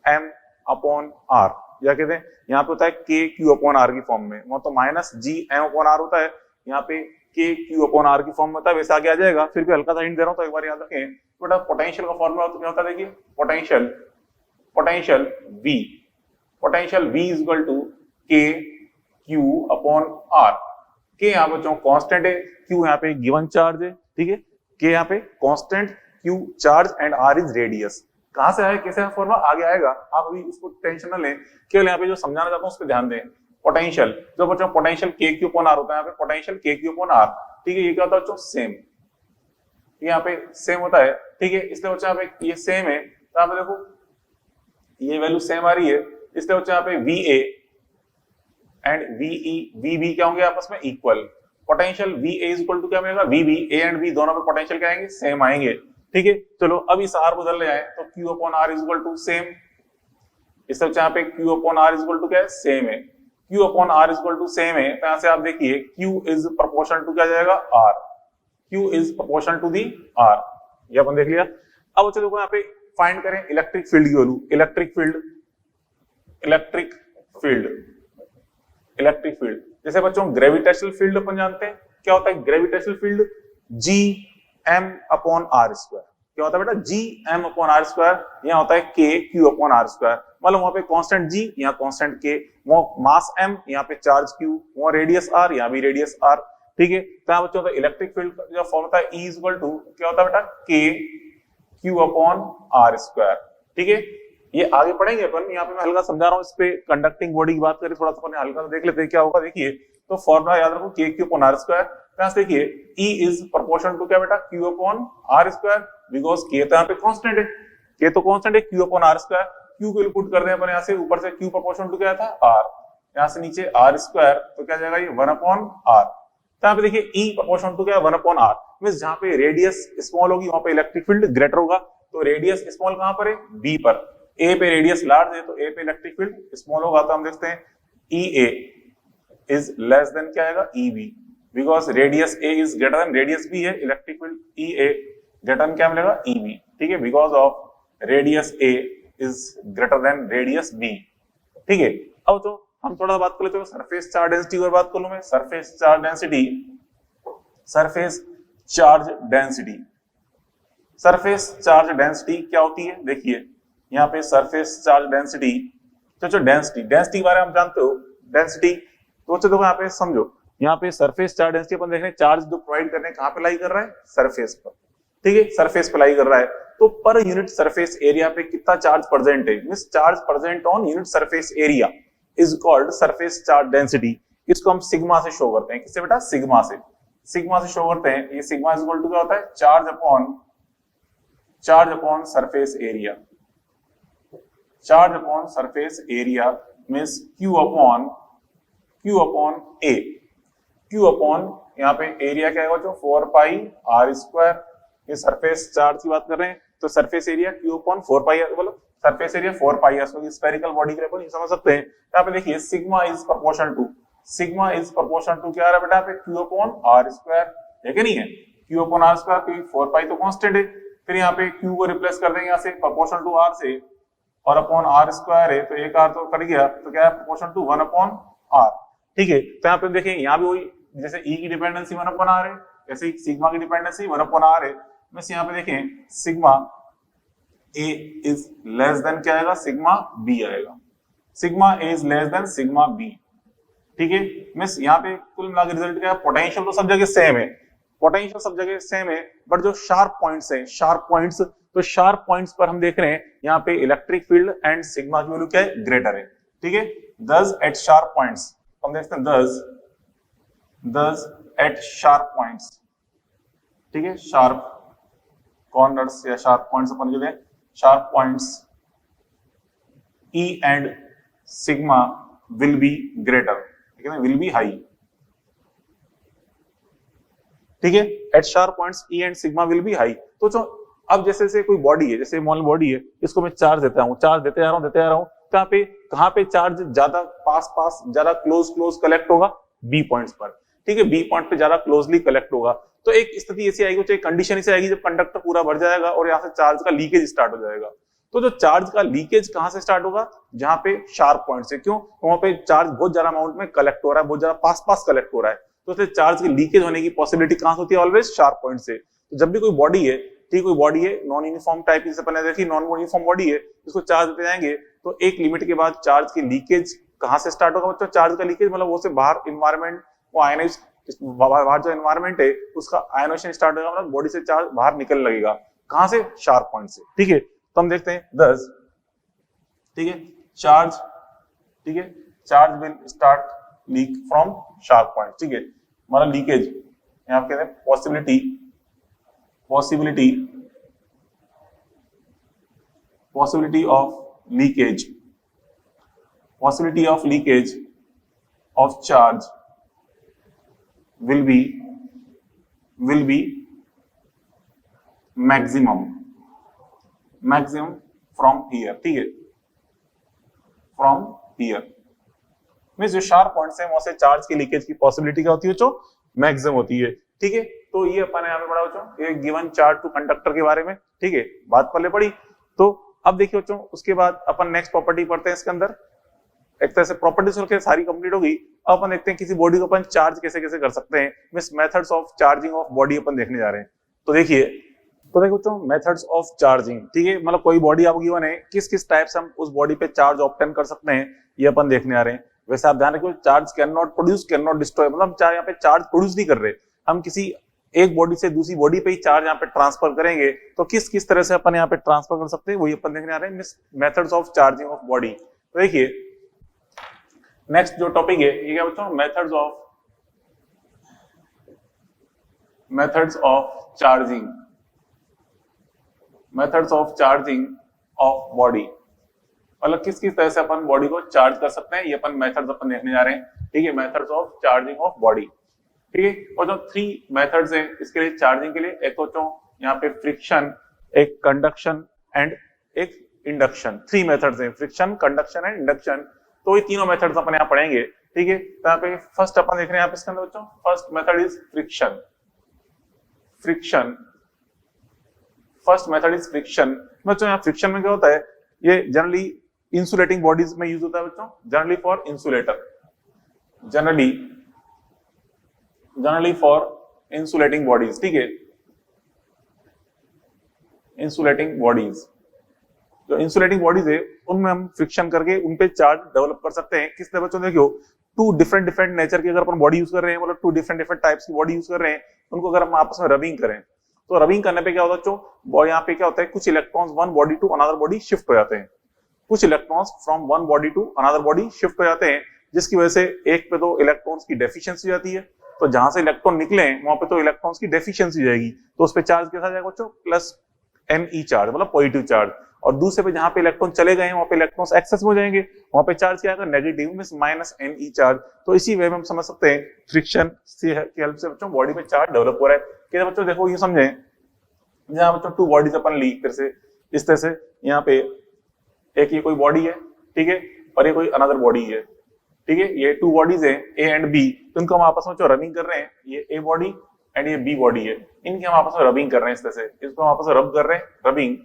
Speaker 1: M upon R, या कहते हैं यहाँ पे होता है के क्यू अपॉन आर की फॉर्म में, मतलब minus G M upon R होता है, यहाँ पे के क्यू अपॉन आर की फॉर्म में होता है, वैसे आगे आ जाएगा। फिर भी हल्का सा हिंट दे रहा हूँ तो एक बार याद रखें, बेटा पोटेंशियल का फॉर्मूला तो क्या होता है, देखिए पोटेंशियल, पोटेंशियल V, पोटेंशियल V is equal to K Q upon R. K यहाँ बच्चों कांस्टेंट है, क्यू यहाँ पे गिवन चार्ज है। ठीक है, के यहाँ पे constant, Q charge and R is radius. कहां से आया, कैसे फॉर्मूला आगे आएगा, आप अभी उसको टेंशन न लें, केवल यहाँ पे जो समझाना चाहता हूँ उस पर ध्यान दें। पोटेंशियल जो बच्चों पोटेंशियल के क्यू अपॉन आर होता है, यहाँ पे पोटेंशियल के क्यू अपॉन आर। ठीक है, ये क्या होता है बच्चों, सेम, यहाँ पे सेम होता है। ठीक है, इसलिए बच्चों यहाँ पे ये सेम है, तो यहाँ पे देखो ये वैल्यू सेम आ रही है, इसलिए बच्चों यहाँ पे वी ए एंड वीई वी बी क्या होंगे आपस में, equal. Potential V A is equal to क्या मिलेगा, V B, A and B दोनों पे पोटेंशियल क्या आएंगे, सेम आएंगे। ठीक है, चलो अब इस आर बदल ले आए तो Q upon R is equal to same, इस तरफ यहाँ पे Q upon R is equal to क्या है, सेम है। Q upon R is equal to same है, तो यहाँ से आप देखिए क्यू इज प्रोपोर्शनल टू क्या जाएगा, R, Q is proportional to the R, ये अपन देख लिया। अब बच्चों देखो यहाँ पे फाइंड करें इलेक्ट्रिक फील्ड की value, electric field, electric field, electric field. जैसे बच्चों ग्रेविटेशनल फील्ड अपन जानते हैं, क्या होता है gravitational field, G M upon R square. क्या होता है बेटा, G M upon R square, यहाँ होता है K Q upon R square. मतलब वहां पे कांस्टेंट जी, यहाँ कांस्टेंट के, वो मास एम, यहाँ पे चार्ज क्यू, वो रेडियस आर, यहाँ भी रेडियस आर। ठीक है, तो यहाँ बच्चों इलेक्ट्रिक फील्ड जो फॉर्म होता है ई इज इक्वल टू क्या होता है बेटा, के क्यू अपॉन आर स्क्वायर। ठीक है, ये आगे पढ़ेंगे अपन, यहाँ पे मैं हल्का समझा रहा हूँ, इस पे कंडक्टिंग बॉडी की बात करें थोड़ा सा अपन हल्का देख लेते हैं क्या होगा। देखिए तो फॉर्मूला याद रखो के क्यू अपॉन आर स्क्वायर, यहाँ से देखिए E इज प्रोपोर्शनल टू क्या बेटा, Q upon R square, because K तो यहाँ पे कांस्टेंट है, K तो कांस्टेंट है, Q upon R square, Q को पुट कर दें अपन यहाँ से, ऊपर से Q प्रोपोर्शनल टू क्या था R, यहाँ से नीचे R स्क्वायर, तो क्या जाएगा ये 1 अपॉन R। तो यहाँ पे देखिए E प्रोपोर्शनल टू क्या 1 अपॉन R, मींस जहाँ पे रेडियस स्मॉल होगी वहां पे इलेक्ट्रिक फील्ड ग्रेटर होगा। तो रेडियस स्मॉल कहां पर है, B पर, A पे रेडियस लार्ज है तो A पे इलेक्ट्रिक फील्ड स्मॉल होगा। तो हम देखते हैं EA इज लेस देन क्या आएगा, EB, because radius A is greater than radius B है, electric field EA greater than क्या मिलेगा, EB। ठीक है, because of radius A is greater than radius B। ठीक है, अब तो हम थोड़ा बात कर लेते हैं सरफेस चार्ज डेंसिटी और बात कर लूं मैं, surface charge density, surface charge density, surface charge density क्या होती है, देखिए यहाँ पे सरफेस चार्ज डेंसिटी, तो डेंसिटी, डेंसिटी के बारे में आप जानते हो, डेंसिटी तो देखो यहाँ पे समझो, यहाँ पे सरफेस चार्ज डेंसिटी अपन देख रहे हैं, चार्ज जो प्रोवाइड कर रहे हैं कहां पे लाई कर रहा है, सरफेस पर। ठीक है, सरफेस पे लाई कर रहा है, तो पर यूनिट सरफेस एरिया पे कितना चार्ज प्रेजेंट है, means charge present on unit surface area is called surface charge density. इसको हम सिग्मा से शो करते हैं, किससे बेटा, सिग्मा से, सिग्मा से शो करते हैं। ये सिग्मा इज इक्वल टू क्या होता है, charge upon surface area, charge upon surface area means Q upon A, Q upon यहाँ पे एरिया क्या है बच्चों 4 पाई R स्क्वायर, ये सरफेस चार्ज की बात कर रहे हैं तो सरफेस एरिया Q अपॉन 4 पाई बोलो सरफेस एरिया 4 पाई है, स्फेरिकल बॉडी के लिए अपन समझ सकते हैं। यहाँ पे देखिए सिग्मा इज प्रोपोर्शनल टू क्या आ रहा है बेटा पे Q अपॉन R स्क्वायर है कि नहीं है, Q अपॉन R स्क्वायर क्योंकि 4 पाई तो कांस्टेंट है, फिर यहाँ पे Q को रिप्लेस कर देंगे यहाँ से प्रोपोर्शनल टू R से और अपॉन R स्क्वायर है तो एक R तो कट गया तो क्या है प्रोपोर्शनल टू 1 अपॉन R, ठीक है। तो यहाँ पे देखिए यहाँ भी वही जैसे E की डिपेंडेंसी 1 अपॉन R है, जैसे सिग्मा की डिपेंडेंसी 1 अपॉन R है, बस यहाँ पे देखें sigma A is less than क्या आएगा सिग्मा B आएगा, sigma A is less than sigma B, ठीक है। मींस यहाँ पे कुल मिला के रिजल्ट क्या है, पोटेंशियल तो सब जगह सेम है, पोटेंशियल सब जगह सेम है, बट जो शार्प पॉइंट्स है तो शार्प पॉइंट्स पर हम देख रहे हैं यहाँ पे इलेक्ट्रिक फील्ड एंड सिग्मा की वैल्यू क्या है ग्रेटर है, ठीक है। दस एट शार्प पॉइंट्स हम देखते हैं दस एट शार्प पॉइंट्स, ठीक है, शार्प कॉर्नर्स या शार्प पॉइंट्स अपन के लिए sharp points E and sigma will be greater, ठीक है, विल बी हाई, ठीक है, at sharp points E and sigma will be high. तो जो अब जैसे कोई बॉडी है, जैसे मॉल बॉडी है, इसको मैं चार्ज देता हूँ, चार्ज देते जा रहा हूँ, कहाँ पे चार्ज ज्यादा पास ज्यादा क्लोज कलेक्ट होगा बी पॉइंट्स पर, ठीक है, बी पॉइंट पे ज्यादा क्लोजली कलेक्ट होगा। तो एक स्थिति ऐसी आएगी, एक कंडीशन ऐसी आएगी जब कंडक्टर पूरा भर जाएगा और यहाँ से चार्ज का लीकेज स्टार्ट हो जाएगा। तो जो चार्ज का लीकेज कहाँ से स्टार्ट होगा, जहां पे शार्प पॉइंट से, क्यों, वहां पे चार्ज बहुत ज्यादा अमाउंट में कलेक्ट हो रहा है, बहुत ज्यादा पास कलेक्ट हो रहा है, तो इसलिए चार्ज की लीकेज होने की पॉसिबिलिटी कहां से होती है, ऑलवेज शार्प पॉइंट से। तो जब भी कोई बॉडी है, ठीक, कोई बॉडी है नॉन यूनिफॉर्म टाइप, जैसे अपन ने देखी नॉन यूनिफॉर्म बॉडी है, इसको चार्ज देते जाएंगे तो एक लिमिट के बाद चार्ज की लीकेज कहां से स्टार्ट होगा बच्चों, चार्ज का लीकेज मतलब वो से बाहर इन्वायरमेंट, वो आयनाइज बाहर जो एनवायरमेंट है उसका आयनाइजेशन स्टार्ट होगा, मतलब बॉडी से चार्ज बाहर निकलने लगेगा, कहां से, शार्प पॉइंट से, ठीक है। तो हम देखते हैं 10, ठीक है, चार्ज, ठीक है, charge will start leak from sharp point, ठीक है, मतलब लीकेज यहाँ पे कहते हैं possibility of leakage of charge will be maximum from here, ठीक है, from here मींस जो शार्प पॉइंट्स है वहां से चार्ज की लीकेज की पॉसिबिलिटी क्या होती है जो मैक्सिमम होती है, ठीक है। तो ये अपन यहाँ पे पढ़ा बच्चों, ये गिवन चार्ज टू कंडक्टर के बारे में, ठीक है, बात पहले पढ़ी। तो अब देखिए बच्चों, उसके बाद अपन नेक्स्ट प्रॉपर्टी पढ़ते हैं, इसके अंदर एक तरह से प्रॉपर्टीज होकर सारी कंप्लीट हो गई। अब अपन देखते हैं किसी बॉडी को अपन चार्ज कैसे कैसे कर सकते हैं, means methods of charging of body अपन देखने जा रहे हैं। तो देखिए बच्चों मेथड्स ऑफ चार्जिंग, ठीक है, मतलब कोई बॉडी आपको गिवन है, किस किस टाइप से हम उस बॉडी पे चार्ज ऑब्टेन कर सकते हैं, ये अपन देखने आ रहे हैं। वैसे आप ध्यान रखिए, charge can not produce, can not destroy, मतलब हम यहाँ पे चार्ज प्रोड्यूस नहीं कर रहे, हम किसी एक बॉडी से दूसरी बॉडी पे ही चार्ज यहाँ पे ट्रांसफर करेंगे। तो किस किस तरह से अपन यहाँ पे ट्रांसफर कर सकते हैं वही अपन देखने आ रहे हैं, methods of charging of body. तो देखिए नेक्स्ट जो टॉपिक है ये क्या बच्चों, methods of charging of body, मतलब किस किस तरह से अपन बॉडी को चार्ज कर सकते हैं, ये अपन मेथड्स अपन देखने जा रहे हैं, ठीक है, methods of charging of body, ठीक है। और जो 3 मेथड्स हैं इसके लिए चार्जिंग के लिए, एक तो यहाँ पे फ्रिक्शन, एक कंडक्शन एंड एक इंडक्शन, 3 मेथड्स हैं, फ्रिक्शन, कंडक्शन एंड इंडक्शन। तो ये तीनों मेथड्स अपन यहाँ पढ़ेंगे, ठीक है। तो यहाँ पे फर्स्ट अपन देख रहे हैं यहाँ पे इसके अंदर बच्चों, first method is friction, first method is friction. बच्चों यहाँ फ्रिक्शन में क्या होता है, ये जनरली इंसुलेटिंग बॉडीज में यूज होता है बच्चों, generally for insulator, generally for insulating bodies, ठीक है, इंसुलेटिंग बॉडीज, जो इंसुलेटिंग बॉडीज है उनमें हम फ्रिक्शन करके उनपे चार्ज डेवलप कर सकते हैं। किस तरह बच्चों, देखियो 2 डिफरेंट नेचर की अगर अपन बॉडी यूज कर रहे हैं, मतलब 2 डिफरेंट टाइप्स की बॉडी यूज कर रहे हैं, उनको अगर हम आपस में रबिंग करें, तो रबिंग करने पे क्या होता है बच्चों, यहाँ पे क्या होता है, कुछ electrons one body to another body shift हो जाते हैं, कुछ electrons from one body to another body shift हो जाते हैं, जिसकी वजह से एक पे तो इलेक्ट्रॉन्स की डेफिशिएंसी हो जाती है, तो जहां से इलेक्ट्रॉन निकले वहां पे तो इलेक्ट्रॉन्स की डेफिशिएंसी हो जाएगी, तो उस पे चार्ज कैसा जाएगा बच्चों, प्लस Ne चार्ज, मतलब पॉजिटिव चार्ज। और दूसरे पे जहां पे इलेक्ट्रॉन चले गए हैं वहां पे इलेक्ट्रॉन्स एक्सेस हो जाएंगे, वहां पे चार्ज क्या आएगा negative means minus Ne charge. तो इसी वे में हम समझ सकते हैं फ्रिक्शन की हेल्प से बच्चों बॉडी में चार्ज डेवलप हो रहा है। क्या बच्चों देखो ये समझे, जहां बच्चों टू बॉडीज अपन ली फिर से इस तरह से, यहाँ पे एक ये कोई बॉडी है, ठीक है, और ये कोई अनदर बॉडी है, ठीक है, ये टू बॉडीज है ए एंड बी, तो इनको हम आपस में जो रबिंग कर रहे हैं, ये ए बॉडी एंड ये बी बॉडी है, इनकी हम आपस में रबिंग कर रहे हैं इस तरह से, इसको हम आपस में रब कर रहे हैं रबिंग,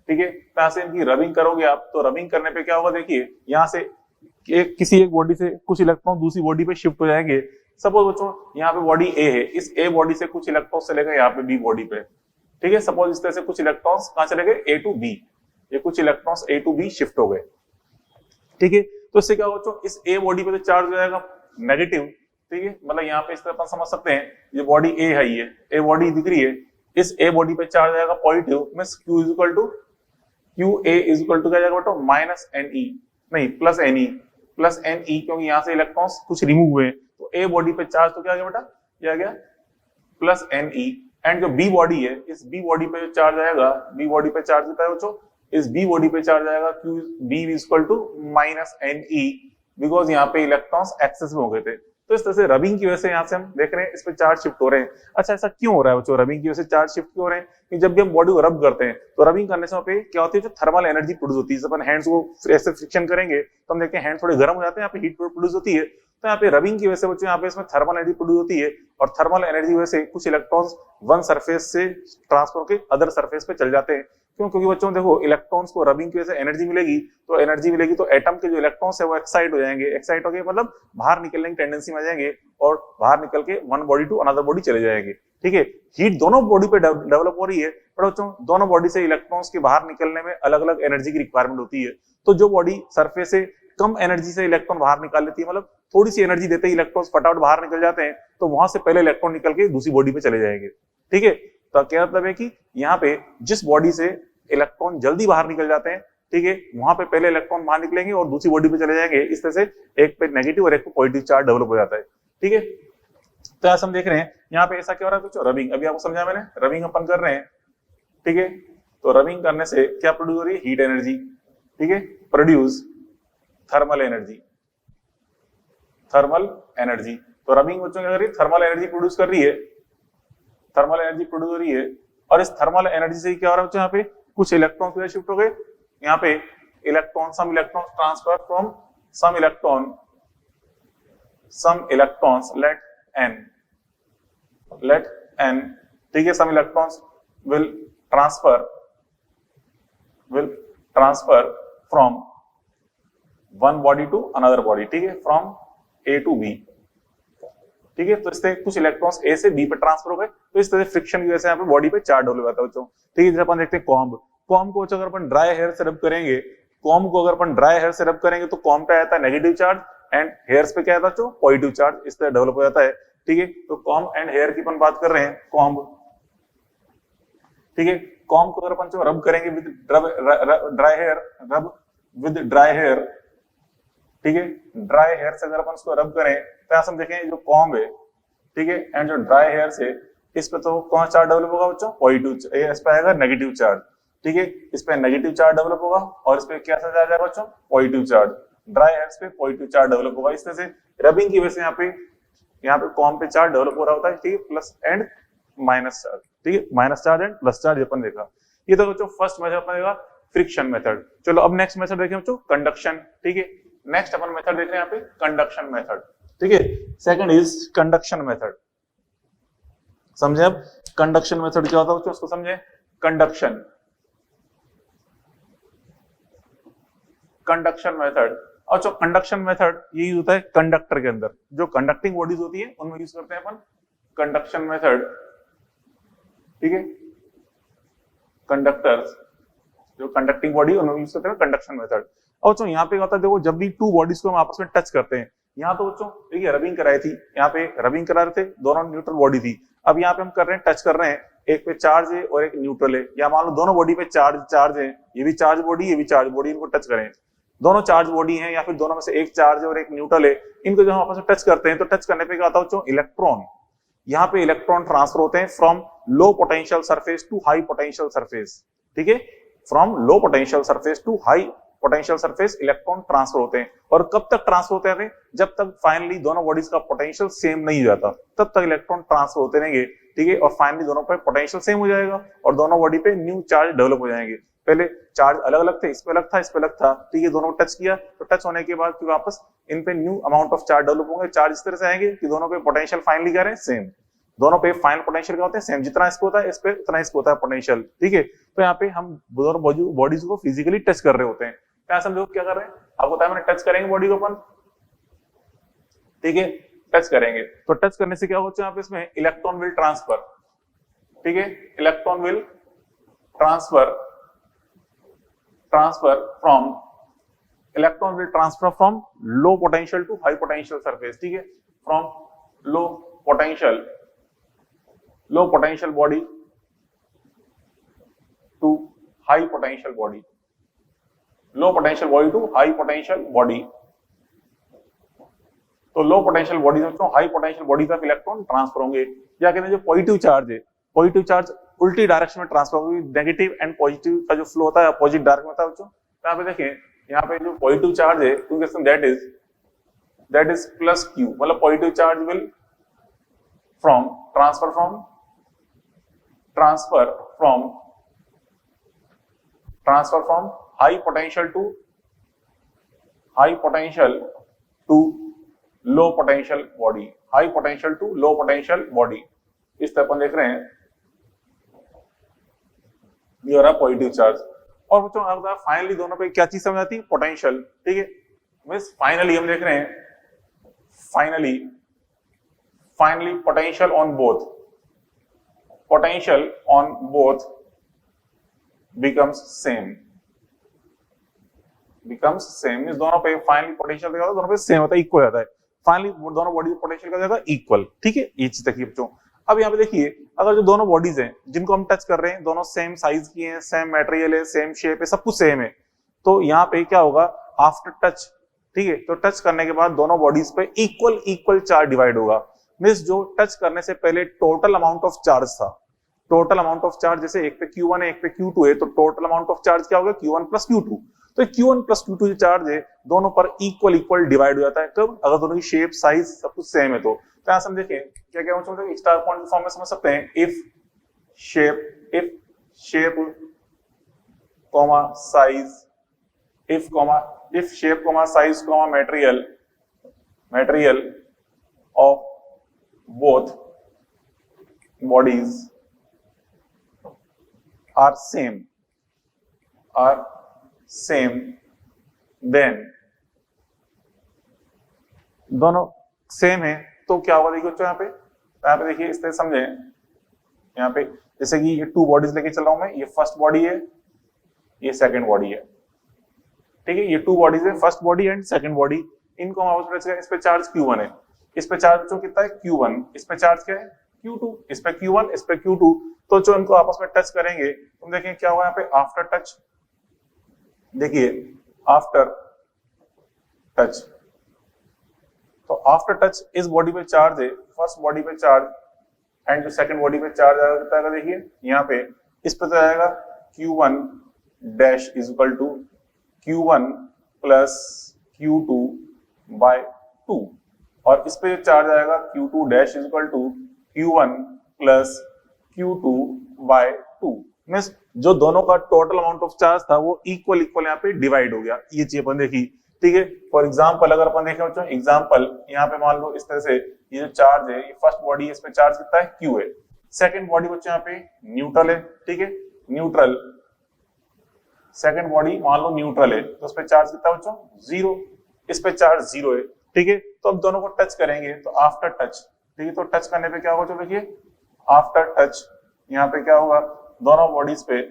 Speaker 1: ठीक है। तो से इनकी रबिंग करोगे आप, तो रबिंग करने पे क्या होगा देखिए, यहाँ से किसी एक बॉडी से कुछ इलेक्ट्रॉन दूसरी बॉडी पे शिफ्ट हो जाएंगे। सपोज बच्चों यहाँ पे बॉडी ए है, इस ए बॉडी से कुछ इलेक्ट्रॉन चले गए यहाँ पे बी बॉडी पे, ठीक है। सपोज इस तरह से कुछ इलेक्ट्रॉन्स कहाँ चले गए, ए टू बी, ये कुछ electrons A to B shift हो गए, ठीक है। तो इससे क्या होगा बच्चों, इस ए बॉडी पे तो चार्ज हो जाएगा नेगेटिव, ठीक है, मतलब यहाँ पे इस तरह अपन समझ सकते हैं, ये बॉडी ए है, ये ए बॉडी दिख रही है, इस ए बॉडी पे चार्ज आएगा positive, means Q is equal to QA is equal to क्या जाएगा बेटा माइनस Ne, नहीं प्लस Ne, प्लस Ne, क्योंकि यहाँ से इलेक्ट्रॉन्स कुछ रिमूव हुए, तो ए बॉडी पे चार्ज तो क्या आ गया बेटा, ये आ गया प्लस Ne, एंड जो बी बॉडी है, इस बी बॉडी पे जो चार्ज आएगा, बी बॉडी पे चार्ज कितना है बच्चों, इस बी बॉडी पे चार्ज आएगा Q B is equal to minus Ne, because यहाँ पे इलेक्ट्रॉन्स एक्सेस में हो गए थे। तो इस तरह से रबिंग की वजह से यहाँ से हम देख रहे हैं इस पे चार्ज शिफ्ट हो रहे हैं। अच्छा ऐसा क्यों हो रहा है बच्चों, रबिंग की वजह से चार्ज शिफ्ट क्यों हो रहे हैं, कि जब भी हम बॉडी को रब करते हैं तो रबिंग करने से वहाँ पे क्या होती है, जो थर्मल एनर्जी प्रोड्यूस होती है, जब अपन हैंड्स को ऐसे फ्रिक्शन करेंगे तो हम देखते हैं हैंड थोड़े गर्म हो जाते हैं, यहाँ पे हीट प्रोड्यूस होती है। तो यहाँ पे रबिंग की वजह से बच्चों यहाँ पे इसमें थर्मल एनर्जी प्रोड्यूस होती है, और थर्मल एनर्जी की वजह से कुछ इलेक्ट्रॉन्स वन सरफेस से ट्रांसफर के अदर सरफेस पे चल जाते हैं। क्यों, क्योंकि बच्चों देखो इलेक्ट्रॉन्स को रबिंग की वजह से एनर्जी मिलेगी, तो एनर्जी मिलेगी तो एटम के जो इलेक्ट्रॉन्स है वो एक्साइट हो जाएंगे, एक्साइट हो गए मतलब बाहर निकलने की टेंडेंसी में आ जाएंगे, और बाहर निकल के one body to another body चले जाएंगे, ठीक है। हीट दोनों बॉडी पे डेवलप हो रही है, पर बच्चों दोनों बॉडी से इलेक्ट्रॉन्स के बाहर निकलने में अलग अलग एनर्जी की रिक्वायरमेंट होती है। तो जो बॉडी सरफेस से कम एनर्जी से इलेक्ट्रॉन बाहर निकाल लेती है, मतलब थोड़ी सी एनर्जी देते ही इलेक्ट्रॉन्स फटाफट बाहर निकल जाते हैं, तो वहां से पहले इलेक्ट्रॉन निकल के दूसरी बॉडी पे चले जाएंगे, ठीक है। तो क्या मतलब है कि यहाँ पे जिस बॉडी से इलेक्ट्रॉन जल्दी बाहर निकल जाते हैं, ठीक है, वहां पे पहले इलेक्ट्रॉन बाहर निकलेंगे और दूसरी बॉडी पे चले जाएंगे। इस तरह से एक पे नेगेटिव और एक पे पॉजिटिव चार्ज डेवलप हो जाता है, ठीक है। तो ऐसा हम देख रहे हैं यहाँ पे ऐसा क्या हो रहा है, कुछ रबिंग, अभी आपको समझा मैंने, रबिंग अपन कर रहे हैं, ठीक है। तो रबिंग करने से क्या प्रोड्यूस हो रही है, हीट एनर्जी, ठीक है, produce thermal energy, thermal energy. तो रबिंग बच्चों क्या कर रही है, थर्मल एनर्जी प्रोड्यूस कर रही है, थर्मल एनर्जी प्रोड्यूस हो रही है, और इस थर्मल एनर्जी से क्या हो रहा है बच्चों, यहाँ पे कुछ इलेक्ट्रॉन किधर शिफ्ट हो गए, यहाँ पे electron, some electron transfer from some electrons let n, ठीक है, some electrons will transfer from one body to another body, ठीक है, फ्रॉम A टू B, ठीक है। तो इससे कुछ इलेक्ट्रॉन्स A से B पे ट्रांसफर हो गए, तो इस तरह से फ्रिक्शन की वजह से यहाँ पे बॉडी पे चार्ज डेवलप होता है बच्चों, ठीक है। जैसे अपन देखते हैं कॉम्ब, कॉम्ब को अगर अपन ड्राई हेयर से रब करेंगे, कॉम्ब को अगर अपन ड्राई हेयर से रब करेंगे तो कॉम्ब पे आता है नेगेटिव चार्ज एंड हेयर्स पे क्या आता है बच्चों, पॉजिटिव चार्ज, इस तरह डेवलप हो जाता है, ठीक है। तो कॉम्ब एंड हेयर की अपन बात कर रहे हैं, कॉम्ब, ठीक है। कॉम्ब को अगर अपन जो रब करेंगे विद ड्राई हेयर, ठीक है, ड्राई हेयर से अगर अपन उसको रब करें तो ऐसा हम देखें जो कॉम्ब है, ठीक है, एंड जो ड्राई हेयर से, इस पे तो कौन चार्ज डेवलप होगा बच्चों, पॉजिटिव, इस पे आएगा नेगेटिव चार्ज, ठीक है, इस पे नेगेटिव चार्ज डेवलप होगा, और इस पे क्या चार्ज आएगा बच्चों, पॉजिटिव चार्ज, ड्राई हेयर्स पे पॉजिटिव चार्ज डेवलप होगा। इस तरह से रबिंग की वजह से यहाँ पे कॉम्ब पे चार्ज डेवलप हो रहा होता है, ठीक है, प्लस एंड माइनस चार्ज, ठीक है, minus charge and plus charge अपन देखा। ये तो बच्चों फर्स्ट मेथड अपन देखा फ्रिक्शन मेथड। चलो अब नेक्स्ट मेथड देखें बच्चों, कंडक्शन, ठीक है। नेक्स्ट अपन मेथड देख रहे हैं यहाँ पे कंडक्शन मेथड, ठीक है। सेकंड इज कंडक्शन मेथड, समझे। अब कंडक्शन मेथड क्या होता है बच्चों, उसको समझे। कंडक्शन मेथड, और जो कंडक्शन मेथड ये यूज होता है कंडक्टर के अंदर, जो कंडक्टिंग बॉडीज होती है उनमें यूज करते हैं अपन कंडक्शन मेथड, ठीक है। कंडक्टर्स, जो कंडक्टिंग बॉडी उनमें यूज करते हैं कंडक्शन मेथड। और बच्चों यहाँ पे होता है, देखो जब भी टू बॉडीज को हम आपस में टच करते हैं, यहाँ तो बच्चों देखिए रबिंग कराई थी, यहाँ पे रबिंग करा रहे थे, दोनों न्यूट्रल बॉडी थी। अब यहाँ पे हम कर रहे हैं, टच कर रहे हैं, एक पे चार्ज है और एक न्यूट्रल है, या मान लो दोनों बॉडी पे चार्ज है, ये भी चार्ज बॉडी, ये भी चार्ज बॉडी, इनको टच करें, दोनों चार्ज बॉडी है, या फिर दोनों में से एक चार्ज है और एक न्यूट्रल है, इनको जब हम आपस में टच करते हैं तो टच करने पे क्या होता है बच्चों, इलेक्ट्रॉन, यहाँ पे इलेक्ट्रॉन ट्रांसफर होते हैं from low potential surface to high potential surface, ठीक है, from low potential surface to high potential surface electron transfer होते हैं। और कब तक ट्रांसफर होते हैं? जब तक फाइनली दोनों बॉडीज का पोटेंशियल सेम नहीं हो जाता, तब तक इलेक्ट्रॉन ट्रांसफर होते रहेंगे, ठीक है। और फाइनली दोनों पे पोटेंशियल सेम हो जाएगा और दोनों बॉडी पे न्यू चार्ज डेवलप हो जाएंगे। पहले चार्ज अलग अलग थे, इस पे अलग था, इस पे अलग था, ठीक है। दोनों टच किया तो टच होने के बाद फिर वापस इन पे new amount of charge develop होंगे। चार्ज इस तरह से आएंगे कि दोनों पे पोटेंशियल फाइनली क्या रहे? सेम। दोनों पे फाइनल पोटेंशियल क्या होते हैं? सेम। जितना इसको होता है इस पे उतना इसको होता है पोटेंशियल, ठीक है। तो यहाँ पे हम दोनों बॉडीज को फिजिकली टच कर रहे होते हैं। क्या समझो क्या कर रहे हैं? आपको पता है मैंने टच करेंगे बॉडी को अपन, ठीक है, टच करेंगे तो टच करने से क्या होता है? यहाँ पे इसमें इलेक्ट्रॉन विल ट्रांसफर, ठीक है, electron will transfer from electron will transfer from low potential to high potential surface, ठीक है, from low potential body to high potential body, low potential body to high potential body. तो low potential body से high potential body तक electron transfer होंगे। या कहते हैं जो पॉजिटिव चार्ज है, पॉजिटिव चार्ज उल्टी डायरेक्शन में ट्रांसफर होगी। नेगेटिव एंड पॉजिटिव का जो फ्लो होता है अपोजिट डायरेक्शन में होता है बच्चों। यहाँ पे देखें, यहाँ पे जो पॉजिटिव चार्ज है दैट इज प्लस क्यू, मतलब positive charge will transfer from high potential to low potential body, high potential to low potential body. इस तरह अपन देख रहे हैं, ये हो रहा है पॉजिटिव चार्ज। और बच्चों आपका फाइनली दोनों पे क्या चीज समझ आती है? पोटेंशियल, ठीक है। मींस फाइनली हम देख रहे हैं, finally potential on both becomes same, means दोनों पे फाइनली पोटेंशियल दोनों पे सेम होता है, इक्वल होता है। फाइनली दोनों बॉडी पोटेंशियल का जाएगा इक्वल, ठीक है। ये चीज देखिए बच्चों। अब यहाँ पे देखिए, अगर जो दोनों बॉडीज हैं जिनको हम टच कर रहे हैं, दोनों सेम साइज की हैं, सेम मटेरियल है, सेम शेप है, सब कुछ सेम है, तो यहाँ पे क्या होगा? आफ्टर टच, ठीक है, तो टच करने के बाद दोनों बॉडीज पे इक्वल चार्ज डिवाइड होगा। मींस जो टच करने से पहले टोटल अमाउंट ऑफ चार्ज था, टोटल अमाउंट ऑफ चार्ज जैसे एक पे Q1 है, एक पे Q2 है, तो टोटल अमाउंट ऑफ चार्ज क्या होगा? Q1 plus Q2। तो Q1 प्लस Q2 जो चार्ज है दोनों पर इक्वल डिवाइड हो जाता है। कब? अगर दोनों की शेप, साइज सब कुछ सेम है। तो यहाँ से हम देखें क्या क्या होता है, स्टार पॉइंट फॉर्म में समझ सकते हैं। If shape comma size, if shape comma size comma material of both bodies are same then दोनों सेम है तो क्या होगा? देखिए बच्चों यहाँ पे देखिए इस तरह समझे। यहाँ पे जैसे कि ये टू बॉडीज लेके चल रहा हूं मैं, ये फर्स्ट बॉडी है, ये सेकंड बॉडी है, ठीक है। ये टू बॉडीज है, first body and second body. इनको हम आपस में, इस पे चार्ज Q1 है, इस पे चार्ज बच्चों कितना है? Q1। इस पे चार्ज क्या है? Q2। इस पे Q1, इस पे Q2। तो जो इनको आपस में टच करेंगे, तुम देखिए क्या हुआ यहाँ पे? आफ्टर टच, देखिए आफ्टर टच, तो आफ्टर टच इस बॉडी पे चार्ज है, फर्स्ट बॉडी पे चार्ज एंड जो सेकंड बॉडी पे चार्ज आएगा, देखिए यहाँ पे इस पे आएगा Q1 dash is equal to Q1 plus Q2 by 2, और इस पे चार्ज आएगा Q2 dash is equal to Q1 plus Q2 by 2। Means जो दोनों का टोटल अमाउंट ऑफ चार्ज था वो इक्वल यहाँ पे डिवाइड हो गया। ये चीज अपन देखी, ठीक है। फॉर एग्जांपल अगर अपन देखें बच्चों, एग्जांपल यहाँ पे मान लो इस तरह से, ये जो चार्ज है, ये फर्स्ट बॉडी है, इस पे चार्ज कितना है? Q है। सेकंड बॉडी बच्चों यहाँ पे न्यूट्रल है, ठीक है, न्यूट्रल। सेकंड बॉडी मान लो न्यूट्रल है, तो उस पे चार्ज कितना बच्चों? 0। इस पे चार्ज 0 है, ठीक है। तो अब दोनों को टच करेंगे तो आफ्टर टच, ठीक है, तो टच करने पे क्या होगा? चलो देखिए आफ्टर टच यहाँ पे क्या होगा? दोनों बॉडीज पे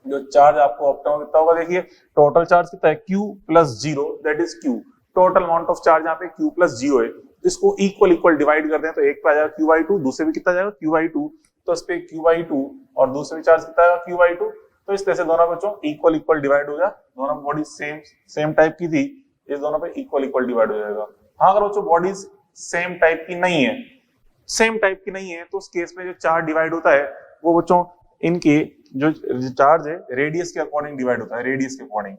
Speaker 1: जो चार्ज आपको ऑप्टिमम कितना होगा? देखिए टोटल चार्ज कितना है? Q plus 0 that is Q। Total amount of charge यहाँ पे Q प्लस 0 है। इसको इक्वल डिवाइड कर दें तो एक पे आ जाएगा Q/2, दूसरे में कितना जाएगा? Q/2। तो इस पे Q/2 और दूसरे में चार्ज कितना आएगा? Q/2। तो इस तरह से दोनों बच्चों इक्वल डिवाइड हो जाए। दोनों बॉडी सेम टाइप की थी, इस दोनों पे इक्वल डिवाइड हो जाएगा। हाँ, अगर बच्चों बॉडीज सेम टाइप की नहीं है तो उस केस में जो चार्ज डिवाइड होता है वो बच्चों इनके जो चार्ज है रेडियस के अकॉर्डिंग डिवाइड होता है, रेडियस के अकॉर्डिंग।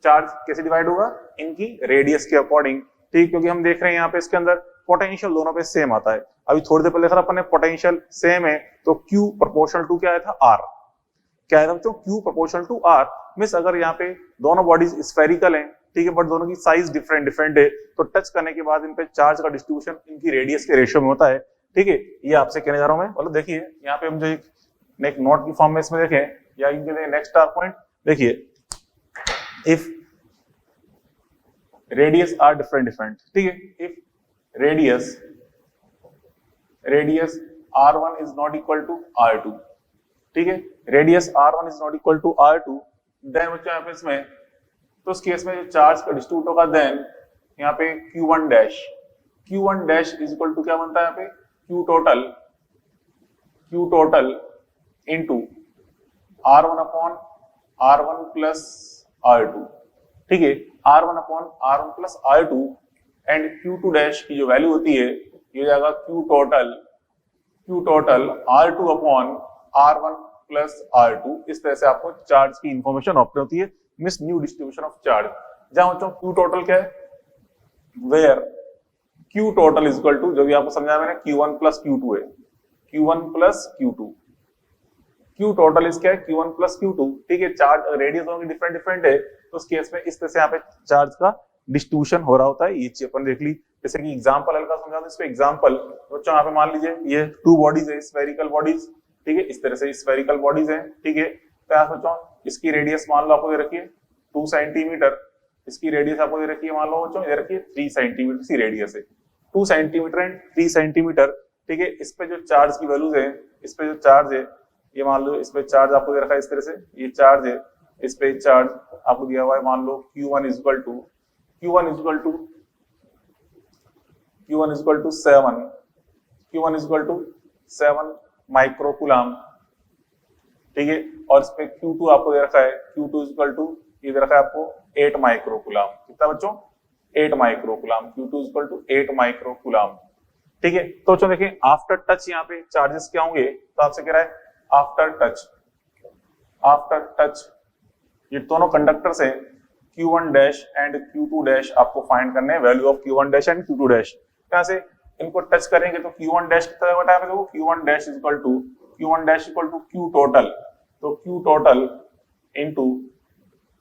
Speaker 1: चार्ज कैसे डिवाइड होगा? इनकी रेडियस के अकॉर्डिंग, ठीक, क्योंकि हम देख रहे हैं यहाँ पे इसके अंदर पोटेंशियल दोनों पे सेम आता है। अभी थोड़ी देर पहले देखा अपन ने पोटेंशियल सेम है, तो Q प्रोपोर्शनल टू क्या आया था? R। क्या आया था बच्चों? Q proportional to R। Means अगर यहाँ पे दोनों बॉडीज स्फेरिकल हैं, ठीक है, बट दोनों की साइज डिफरेंट डिफरेंट है, तो टच करने के बाद इन पे चार्ज का डिस्ट्रीब्यूशन इनकी रेडियस के रेशियो में होता है, ठीक है। ये आपसे कहने जा रहा हूं मैं। मतलब देखिए यहाँ पे हम जो एक नोट की फॉर्म में इसमें देखें, या इनके नेक्स्ट पॉइंट देखिए, if radius R different different, ठीक है, if radius R1 is not equal to R2, ठीक है, radius R1 is not equal to R2, then बच्चों यहाँ पे इसमें, तो उस केस में जो चार्ज का डिस्ट्रीब्यूट होगा, देन यहाँ पे Q1 dash is equal to क्या बनता है यहाँ पे? Q total into R1 upon R1 plus R2, ठीक है, R1 upon R1 plus R2, and Q2 dash की जो वैल्यू होती है ये हो जाएगा Q total R2 upon R1 plus R2। इस तरह से आपको चार्ज की इंफॉर्मेशन ऑप्ट होती है, miss new distribution of charge. जहां बच्चों Q टोटल क्या है? Where Q total is equal to, जो भी आपको समझाया मैंने, Q1 प्लस Q2 है, Q1 plus Q2। Q total is क्या है? Q1 प्लस Q2, ठीक है। चार्ज रेडियस दोनों की डिफरेंट डिफरेंट है, तो उस केस में इस तरह से यहाँ पे चार्ज का डिस्ट्रीब्यूशन हो रहा होता है। ये चीज अपन देख ली। जैसे कि एग्जांपल हल्का समझा दो इस पे। एग्जांपल बच्चों यहाँ पे मान लीजिए ये टू बॉडीज है, स्फेरिकल बॉडीज, ठीक है, इस तरह से स्फेरिकल बॉडीज है, ठीक है। तो यहाँ बच्चों इसकी रेडियस मान लो आपको दे रखी है 2 सेंटीमीटर, इसकी रेडियस आपको दे रखी है, मान लो बच्चों दे रखी है 3 सेंटीमीटर की रेडियस है, 2 सेंटीमीटर एंड 3 सेंटीमीटर, ठीक है। इस पे जो चार्ज की वैल्यूज है, इस पे जो चार्ज है, ये मान लो इस पे चार्ज आपको दे रखा है इस तरह से, ये चार्ज है, इस पे चार्ज आपको दिया हुआ है, मान लो Q1 is equal to 7 microcoulomb, ठीक है। और इस पे Q2 आपको दे रखा है, Q2 इज इक्वल टू, ये दे रखा है आपको 8 माइक्रोकूलम। कितना बच्चों? 8 microcoulomb. Q2 is equal to 8 microcoulomb, ठीक है। तो बच्चों देखिए आफ्टर टच यहाँ पे चार्जेस क्या होंगे, तो आपसे कह रहा है आफ्टर टच ये दोनों कंडक्टर्स हैं, Q1 dash and Q2 dash आपको फाइंड करने हैं, value of Q1 dash and Q2 dash. यहाँ से इनको टच करेंगे तो Q1 डैश कितना होगा? देखो Q1 dash is equal to Q total, तो Q total into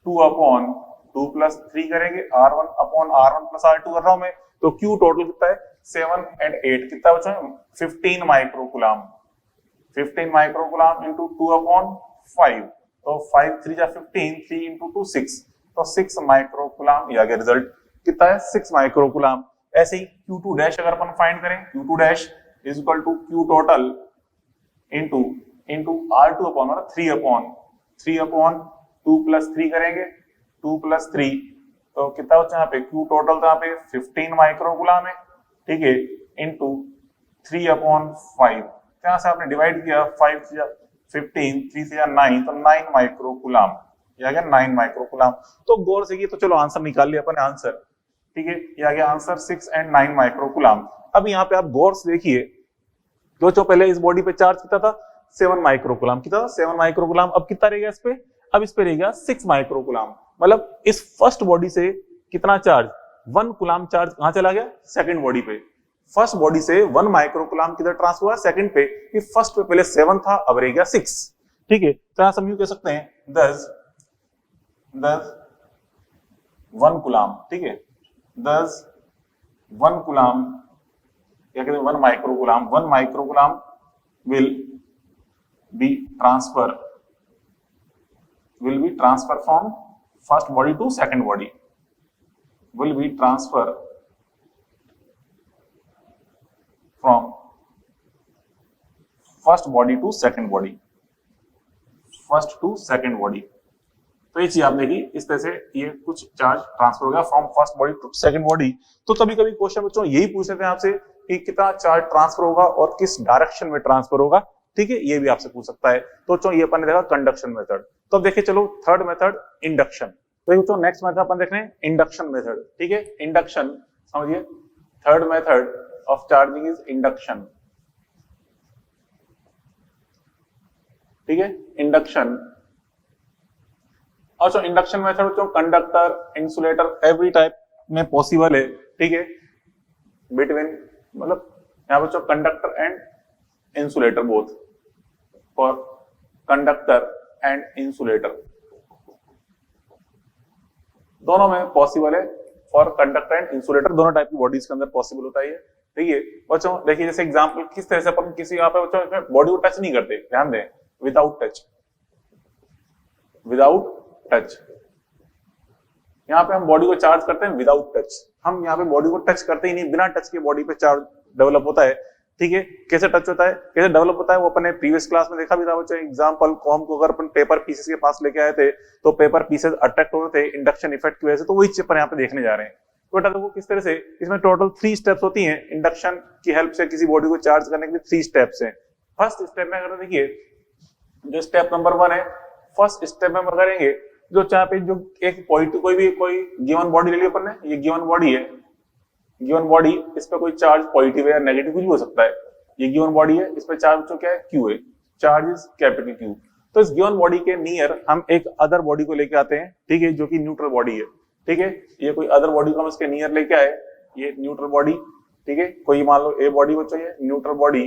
Speaker 1: 2 upon 2 plus 3 करेंगे, R1 upon R1 plus R2 कर रहा हूं मैं, तो Q टोटल कितना है? 7 एंड 8 कितना बचा? 15 माइक्रोकूलम। 15 माइक्रोकूलम इंटू 2 अपॉन 5, तो 5 3 जा 15, 3 इंटू 2 6, तो 6 माइक्रोकूलम। ये आगे रिजल्ट कितना है? 6 माइक्रोकूलम। ऐसे ही Q2 डैश अगर अपन फाइंड करें, Q2 dash is equal to Q total into R2 upon 3 upon 2 plus 3 करेंगे, 2 प्लस 3, तो कितना बचा यहाँ पे? Q टोटल तो यहाँ पे 15 माइक्रोकूलम है, ठीक है, इंटू 3 अपॉन 5, यहाँ से आपने डिवाइड किया, 5 से 15, 3 से 9, तो 9 माइक्रोकूलम। ये आ गया 9 माइक्रोकूलम। तो गौर से, तो चलो आंसर निकाल लिया अपन आंसर, ठीक है, ये आ गया आंसर 6 एंड 9 माइक्रोकूलम। अब यहाँ पे आप गौर से देखिए, जो पहले इस बॉडी पे चार्ज कितना था? 7 माइक्रोकूलम। कितना था? 7 माइक्रोकूलम। अब कितना रहेगा इस पे? अब इस पे रहेगा 6 माइक्रोकूलम। मतलब इस फर्स्ट बॉडी से कितना चार्ज? 1 कूलम चार्ज कहां चला गया? सेकंड बॉडी पे। फर्स्ट बॉडी से 1 माइक्रोकूलम किधर ट्रांसफर हुआ? सेकंड पे। कि फर्स्ट पे पहले 7 था, अब रह गया 6, ठीक है। तो यहां हम यूं कह सकते हैं 10 1 कूलम, ठीक है, 10 1 कूलम, या कहते हैं 1 microcoulomb. 1 microcoulomb will be transfer from first body to second body, will be transfer from first body to second body, first to second body। तो ये चीज आपने की, इस तरह से ये कुछ चार्ज ट्रांसफर हो गया from first body to second body. तो कभी कभी क्वेश्चन बच्चों यही पूछ लेते हैं आपसे कि कितना चार्ज ट्रांसफर होगा और किस डायरेक्शन में ट्रांसफर होगा, ठीक है, ये भी आपसे पूछ सकता है। तो बच्चों ये अपन ने देखा कंडक्शन मेथड। तो अब देखिए चलो थर्ड मेथड इंडक्शन। तो बच्चों नेक्स्ट मेथड अपन देख रहे हैं इंडक्शन मेथड, ठीक है। इंडक्शन समझिए, third method of charging is induction. ठीक है, इंडक्शन। और जो इंडक्शन मेथड जो कंडक्टर इंसुलेटर एवरी टाइप में पॉसिबल है, ठीक है, बिटवीन मतलब यहाँ पे जो conductor and insulator both, for conductor and insulator दोनों में पॉसिबल है, फॉर कंडक्टर एंड इंसुलेटर दोनों टाइप की बॉडीज के अंदर पॉसिबल होता है। ठीक है बच्चों, देखिए जैसे एग्जांपल किस तरह से अपन किसी यहाँ पे बच्चों बॉडी को टच नहीं करते, ध्यान दें, विदाउट टच, विदाउट टच। यहाँ पे हम बॉडी को चार्ज करते हैं विदाउट टच, हम यहाँ पे बॉडी को टच करते ही नहीं, बिना टच के बॉडी पे चार्ज डेवलप होता है। ठीक है, कैसे टच होता है, कैसे डेवलप होता है, वो अपने प्रीवियस क्लास में देखा भी था बच्चों। एग्जांपल को हमको अगर अपन पेपर पीसेस के पास लेके आए थे तो पेपर पीसेस अट्रैक्ट हो रहे थे इंडक्शन इफेक्ट की वजह से, तो वही चीज पर यहाँ पे देखने जा रहे हैं। तो बेटा देखो किस तरह से इसमें टोटल 3 स्टेप्स होती हैं इंडक्शन की हेल्प से किसी बॉडी को चार्ज करने के लिए। 3 स्टेप्स हैं। फर्स्ट स्टेप में अगर देखिए जो स्टेप नंबर 1 है, फर्स्ट स्टेप में हम करेंगे जो चाहे पे जो एक पॉइंट कोई गिवन बॉडी ले ली अपन ने, ये गिवन बॉडी है, गिवन बॉडी, इस पे कोई चार्ज पॉजिटिव है या नेगेटिव कुछ भी हो सकता है। ये गिवन बॉडी है, इस पे चार्ज जो क्या है क्यू है, चार्ज इज कैपिटल क्यू। तो इस गिवन बॉडी के नियर हम एक अदर बॉडी को लेके आते हैं, ठीक है, जो कि न्यूट्रल बॉडी है। ठीक है, ये कोई अदर बॉडी को हम इसके नियर लेके आए, ये न्यूट्रल बॉडी। ठीक है, कोई मान लो ए बॉडी बच्चों, ये न्यूट्रल बॉडी,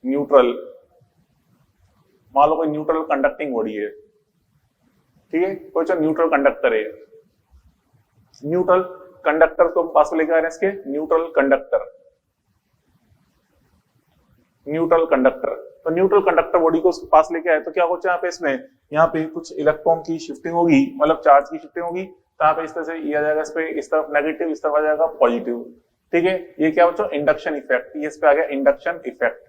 Speaker 1: न्यूट्रल मान लो कोई न्यूट्रल कंडक्टिंग बॉडी है। ठीक है, कोई न्यूट्रल कंडक्टर है, न्यूट्रल कंडक्टर को हम पास में लेके आ रहे हैं इसके, न्यूट्रल कंडक्टर, न्यूट्रल कंडक्टर। तो न्यूट्रल कंडक्टर बॉडी को उसके पास लेके आए तो क्या होगा यहाँ पे, इसमें यहाँ पे कुछ इलेक्ट्रॉन की शिफ्टिंग होगी, मतलब चार्ज की शिफ्टिंग होगी। तो यहाँ पे इस तरह से ये आ जाएगा, इस पे इस तरफ नेगेटिव, इस तरफ आ जाएगा पॉजिटिव। ठीक है, ये क्या बच्चों इंडक्शन इफेक्ट, ये इस पे आ गया इंडक्शन इफेक्ट।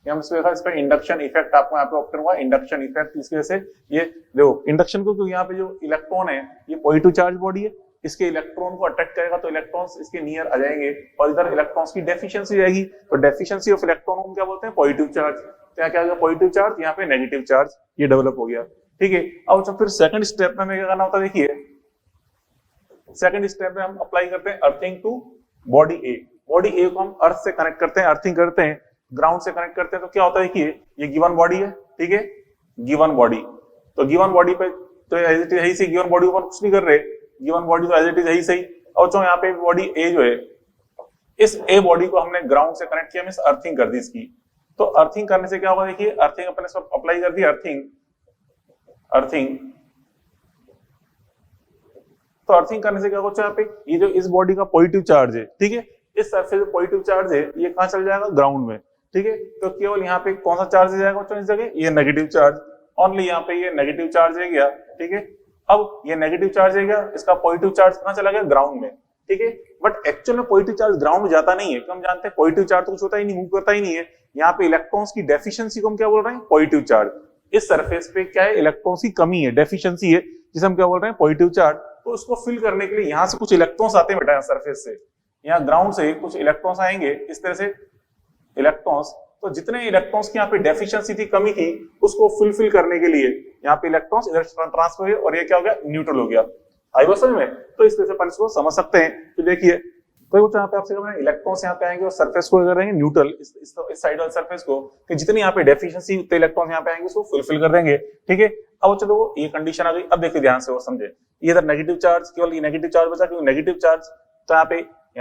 Speaker 1: हम इस पे इंडक्शन इफेक्ट आपको यहाँ पे ऑप्शन हुआ इंडक्शन इफेक्ट। इसकी वजह से ये देखो इंडक्शन को, क्योंकि यहाँ पे जो इलेक्ट्रॉन है ये पॉजिटिव चार्ज बॉडी है, इसके इलेक्ट्रॉन को अट्रैक्ट करेगा तो इलेक्ट्रॉन्स इसके नियर आ जाएंगे और इधर इलेक्ट्रॉन्स की डेफिशिएंसी जाएगी। तो डेफिशिएंसी ऑफ इलेक्ट्रॉन को क्या बोलते हैं, पॉजिटिव चार्ज। तो यहाँ क्या हो गया पॉजिटिव चार्ज, यहाँ पे नेगेटिव चार्ज, ये डेवलप हो गया। ठीक है, अब जब फिर सेकंड स्टेप में हमें क्या करना होता है, देखिए सेकंड स्टेप में हम अप्लाई करते हैं earthing to body A. Body A को हम अर्थ से कनेक्ट करते हैं, अर्थिंग करते हैं, ग्राउंड से कनेक्ट करते हैं। तो क्या होता है कि ये गिवन बॉडी है, ठीक है, गिवन बॉडी। तो गिवन बॉडी पे तो एज इट इज यही से गिवन बॉडी को कुछ नहीं कर रहे, गिवन बॉडी तो एज इट इज यही सही। और जो यहाँ पे बॉडी ए जो है, इस ए बॉडी को हमने ग्राउंड से कनेक्ट किया, मींस अर्थिंग कर दी इसकी। तो अर्थिंग करने से क्या होगा, देखिए अर्थिंग अपने सब अप्लाई कर दी, अर्थिंग अर्थिंग तो अर्थिंग करने से क्या होगा यहाँ पे, ये जो इस बॉडी का पॉजिटिव चार्ज है, ठीक है, इस सरफेस पे पॉजिटिव चार्ज है, ये कहाँ चल जाएगा, ग्राउंड में। ठीक है, तो केवल यहाँ पे कौन सा चार्ज जाएगा बच्चों इस जगह, ये नेगेटिव चार्ज, ओनली यहाँ पे ये नेगेटिव चार्ज है गया। ठीक है, अब ये नेगेटिव चार्ज है गया, इसका पॉजिटिव चार्ज कहाँ चला गया, ग्राउंड में। ठीक है, बट एक्चुअल में पॉजिटिव चार्ज ग्राउंड में जाता नहीं है, क्योंकि हम जानते हैं पॉजिटिव चार्ज तो कुछ होता ही नहीं, मूव करता ही नहीं है। यहाँ पे इलेक्ट्रॉन्स की डेफिशिएंसी को हम क्या बोल रहे हैं, पॉजिटिव चार्ज। इस सरफेस पे क्या है, इलेक्ट्रॉन्स की कमी है, डेफिशिएंसी है, जिसे हम क्या बोल रहे हैं, पॉजिटिव चार्ज। तो उसको फिल करने के लिए यहाँ से कुछ इलेक्ट्रॉन्स आते हैं बेटा, सरफेस से, यहाँ ग्राउंड से कुछ इलेक्ट्रॉन्स आएंगे इस तरह से इलेक्ट्रॉन्स। तो जितने इलेक्ट्रॉन्स की यहाँ पे डेफिशिएंसी थी, कमी थी, उसको फुलफिल करने के लिए यहाँ पे इलेक्ट्रॉन्स इधर ट्रांसफर हुए और ये क्या हो गया, न्यूट्रल हो गया। आई बात समझ में? तो इस तरह से अपन इसको समझ सकते हैं। तो देखिए तो यहाँ पे आपसे इलेक्ट्रॉन्स यहाँ पे आएंगे और सरफेस को करेंगे न्यूट्रल, इस साइड वाले सरफेस को, कि जितनी यहाँ पे डेफिशिएंसी उतने इलेक्ट्रॉन्स यहाँ पे आएंगे उसको फुलफिल कर देंगे। ठीक है, अब चलो ये कंडीशन आ गई। अब देखिए ध्यान से वो समझे, ये इधर नेगेटिव चार्ज, केवल ये नेगेटिव चार्ज बचा, क्योंकि नेगेटिव चार्ज तो यहाँ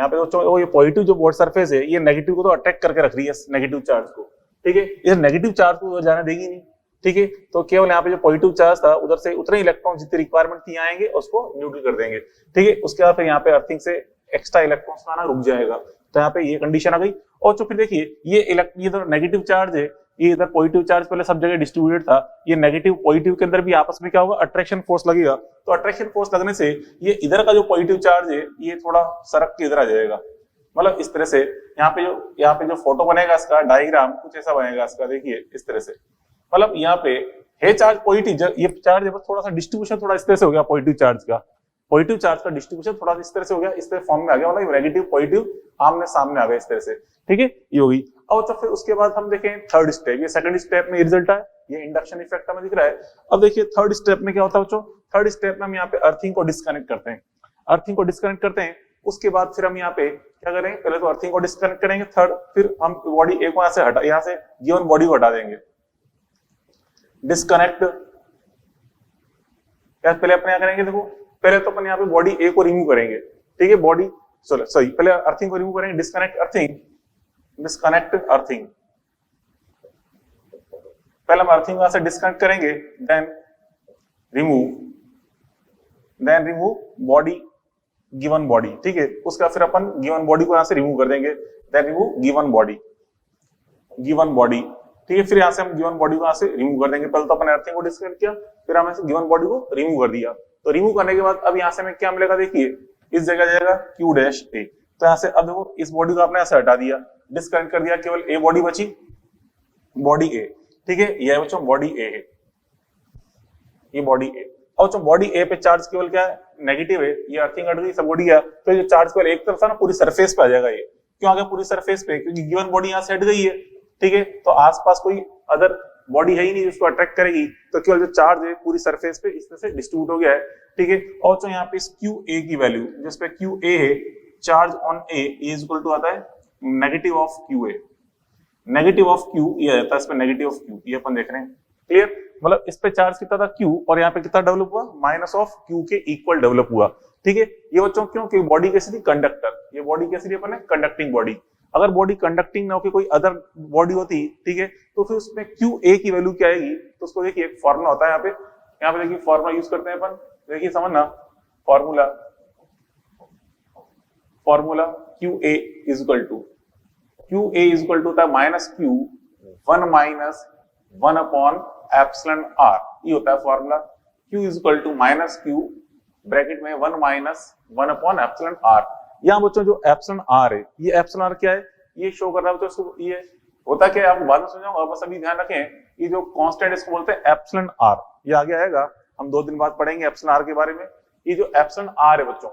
Speaker 1: पे ये पॉजिटिव जो बोर्ड सरफेस है, ये नेगेटिव को तो अटैक करके रख रही है, नेगेटिव चार्ज को। ठीक है, ये नेगेटिव चार्ज को उधर जाने देगी नहीं। ठीक है, तो केवल यहाँ पे जो पॉजिटिव चार्ज था उधर से उतने इलेक्ट्रॉन जितनी रिक्वायरमेंट थी आएंगे, उसको न्यूट्रल कर देंगे। ठीक है, उसके बाद फिर यहाँ पे अर्थिंग से एक्स्ट्रा इलेक्ट्रॉन्स आना रुक जाएगा। तो यहाँ पे ये कंडीशन आ गई। और तो फिर देखिए ये इधर नेगेटिव चार्ज है, ये इधर पॉजिटिव चार्ज पहले सब जगह डिस्ट्रीब्यूटेड था, ये नेगेटिव पॉजिटिव के अंदर भी आपस में क्या होगा, अट्रैक्शन फोर्स लगेगा। तो अट्रैक्शन फोर्स लगने से ये इधर का जो पॉजिटिव चार्ज है ये थोड़ा सरक के इधर आ जाएगा। मतलब इस तरह से यहाँ पे जो फोटो बनेगा इसका डायग्राम कुछ ऐसा बनेगा इसका, देखिए इस तरह से। मतलब यहाँ पे है चार्ज पॉजिटिव, ये चार्ज है, बस थोड़ा सा डिस्ट्रीब्यूशन थोड़ा इस तरह से हो गया, पॉजिटिव चार्ज का डिस्ट्रीब्यूशन थोड़ा इस तरह से हो गया, इस तरह फॉर्म में आ गया, मतलब नेगेटिव पॉजिटिव आमने सामने आ गया इस तरह से। ठीक है, ये होगी। और तो फिर उसके बाद हम देखें थर्ड स्टेप, ये सेकंड स्टेप में रिजल्ट है, ये इंडक्शन इफेक्ट हमें दिख रहा है। अब देखिए थर्ड स्टेप में क्या होता है बच्चों, थर्ड स्टेप में हम यहाँ पे अर्थिंग को डिस्कनेक्ट करते हैं, अर्थिंग को डिस्कनेक्ट करते हैं। उसके बाद फिर हम यहाँ पे क्या करेंगे, पहले तो अर्थिंग को डिस्कनेक्ट करेंगे, थर्ड फिर हम बॉडी ए को यहाँ से गिवन बॉडी को हटा देंगे। डिस्कनेक्ट, पहले अपने यहाँ करेंगे, देखो पहले तो अपन यहाँ पे बॉडी ए को रिमूव करेंगे, ठीक है, बॉडी सॉरी पहले अर्थिंग को रिमूव करेंगे, डिस्कनेक्ट अर्थिंग, डिस्कनेक्ट अर्थिंग, पहले हम अर्थिंग वहां से डिस्कनेक्ट करेंगे, then remove body, given body, ठीक है, उसका फिर अपन गिवन बॉडी को यहां से रिमूव कर देंगे, देन रिमूव गिवन बॉडी, ठीक है, फिर यहां से हम गिवन बॉडी को यहां से रिमूव कर देंगे, पहले तो अपन अर्थिंग को डिस्कनेक्ट किया, फिर हमने गिवन बॉडी को रिमूव कर दिया, तो रिमूव करने के बाद अब यहां से हमें क्या मिलेगा, देखिए इस जगह जाएगा क्यू डैश ए, तो यहां से अब देखो इस बॉडी को आपने यहां से हटा दिया, डिस्कनेक्ट कर दिया, केवल ए बॉडी बची, बॉडी ए, ठीक है, ये बच्चों बॉडी ए है, ये बॉडी ए, और जो बॉडी ए पे चार्ज केवल क्या है, नेगेटिव है, ये अर्थिंग हट गई, सब बॉडी गया, तो ये चार्ज केवल एक तरफ था ना, पूरी सरफेस पे आ जाएगा, ये क्यों आ गया पूरी सरफेस पे, क्योंकि गिवन बॉडी यहाँ से हट गई है, ठीक है, तो आसपास कोई अदर बॉडी है ही नहीं जिसको अट्रैक्ट करेगी, तो केवल जो चार्ज है पूरी सरफेस पे इस तरह से डिस्ट्रीब्यूट हो गया है, ठीक है, और जो यहाँ पे इस क्यू ए की वैल्यू, जिस पे क्यू ए है, charge on A is equal to आता है negative of Q A, negative of Q ये आता है, इस पे नेगेटिव ऑफ क्यू, ये अपन देख रहे हैं, क्लियर, मतलब इस पे चार्ज कितना था क्यू, और यहाँ पे कितना डेवलप हुआ, माइनस ऑफ क्यू के इक्वल डेवलप हुआ, ठीक है, ये बच्चों क्यों, क्योंकि बॉडी कैसी थी, कंडक्टर, ये बॉडी कैसी थी अपन ने, कंडक्टिंग बॉडी, अगर बॉडी कंडक्टिंग ना होकर कोई अदर बॉडी होती, ठीक है, तो फिर उसमें क्यू ए की वैल्यू क्या आएगी, तो उसको देखिए एक फॉर्मूला होता है यहाँ पे देखिए फॉर्मूला यूज करते हैं अपन, देखिए समझना, formula Q A is equal to होता है minus Q 1 upon epsilon R, ये होता है formula, Q is equal to minus Q bracket में 1 अपॉन एप्सिलॉन आर, यहाँ बच्चों जो एप्सिलॉन आर है, ये एप्सिलॉन आर क्या है, ये शो कर रहा है बच्चों, ये होता क्या है आपको बाद में समझाऊंगा, बस अभी ध्यान रखें, ये जो कांस्टेंट इसको बोलते हैं एप्सिलॉन आर, ये आगे आएगा, हम 2 दिन बाद पढ़ेंगे एप्सिलॉन आर के बारे में, ये जो एप्सिलॉन आर है बच्चों,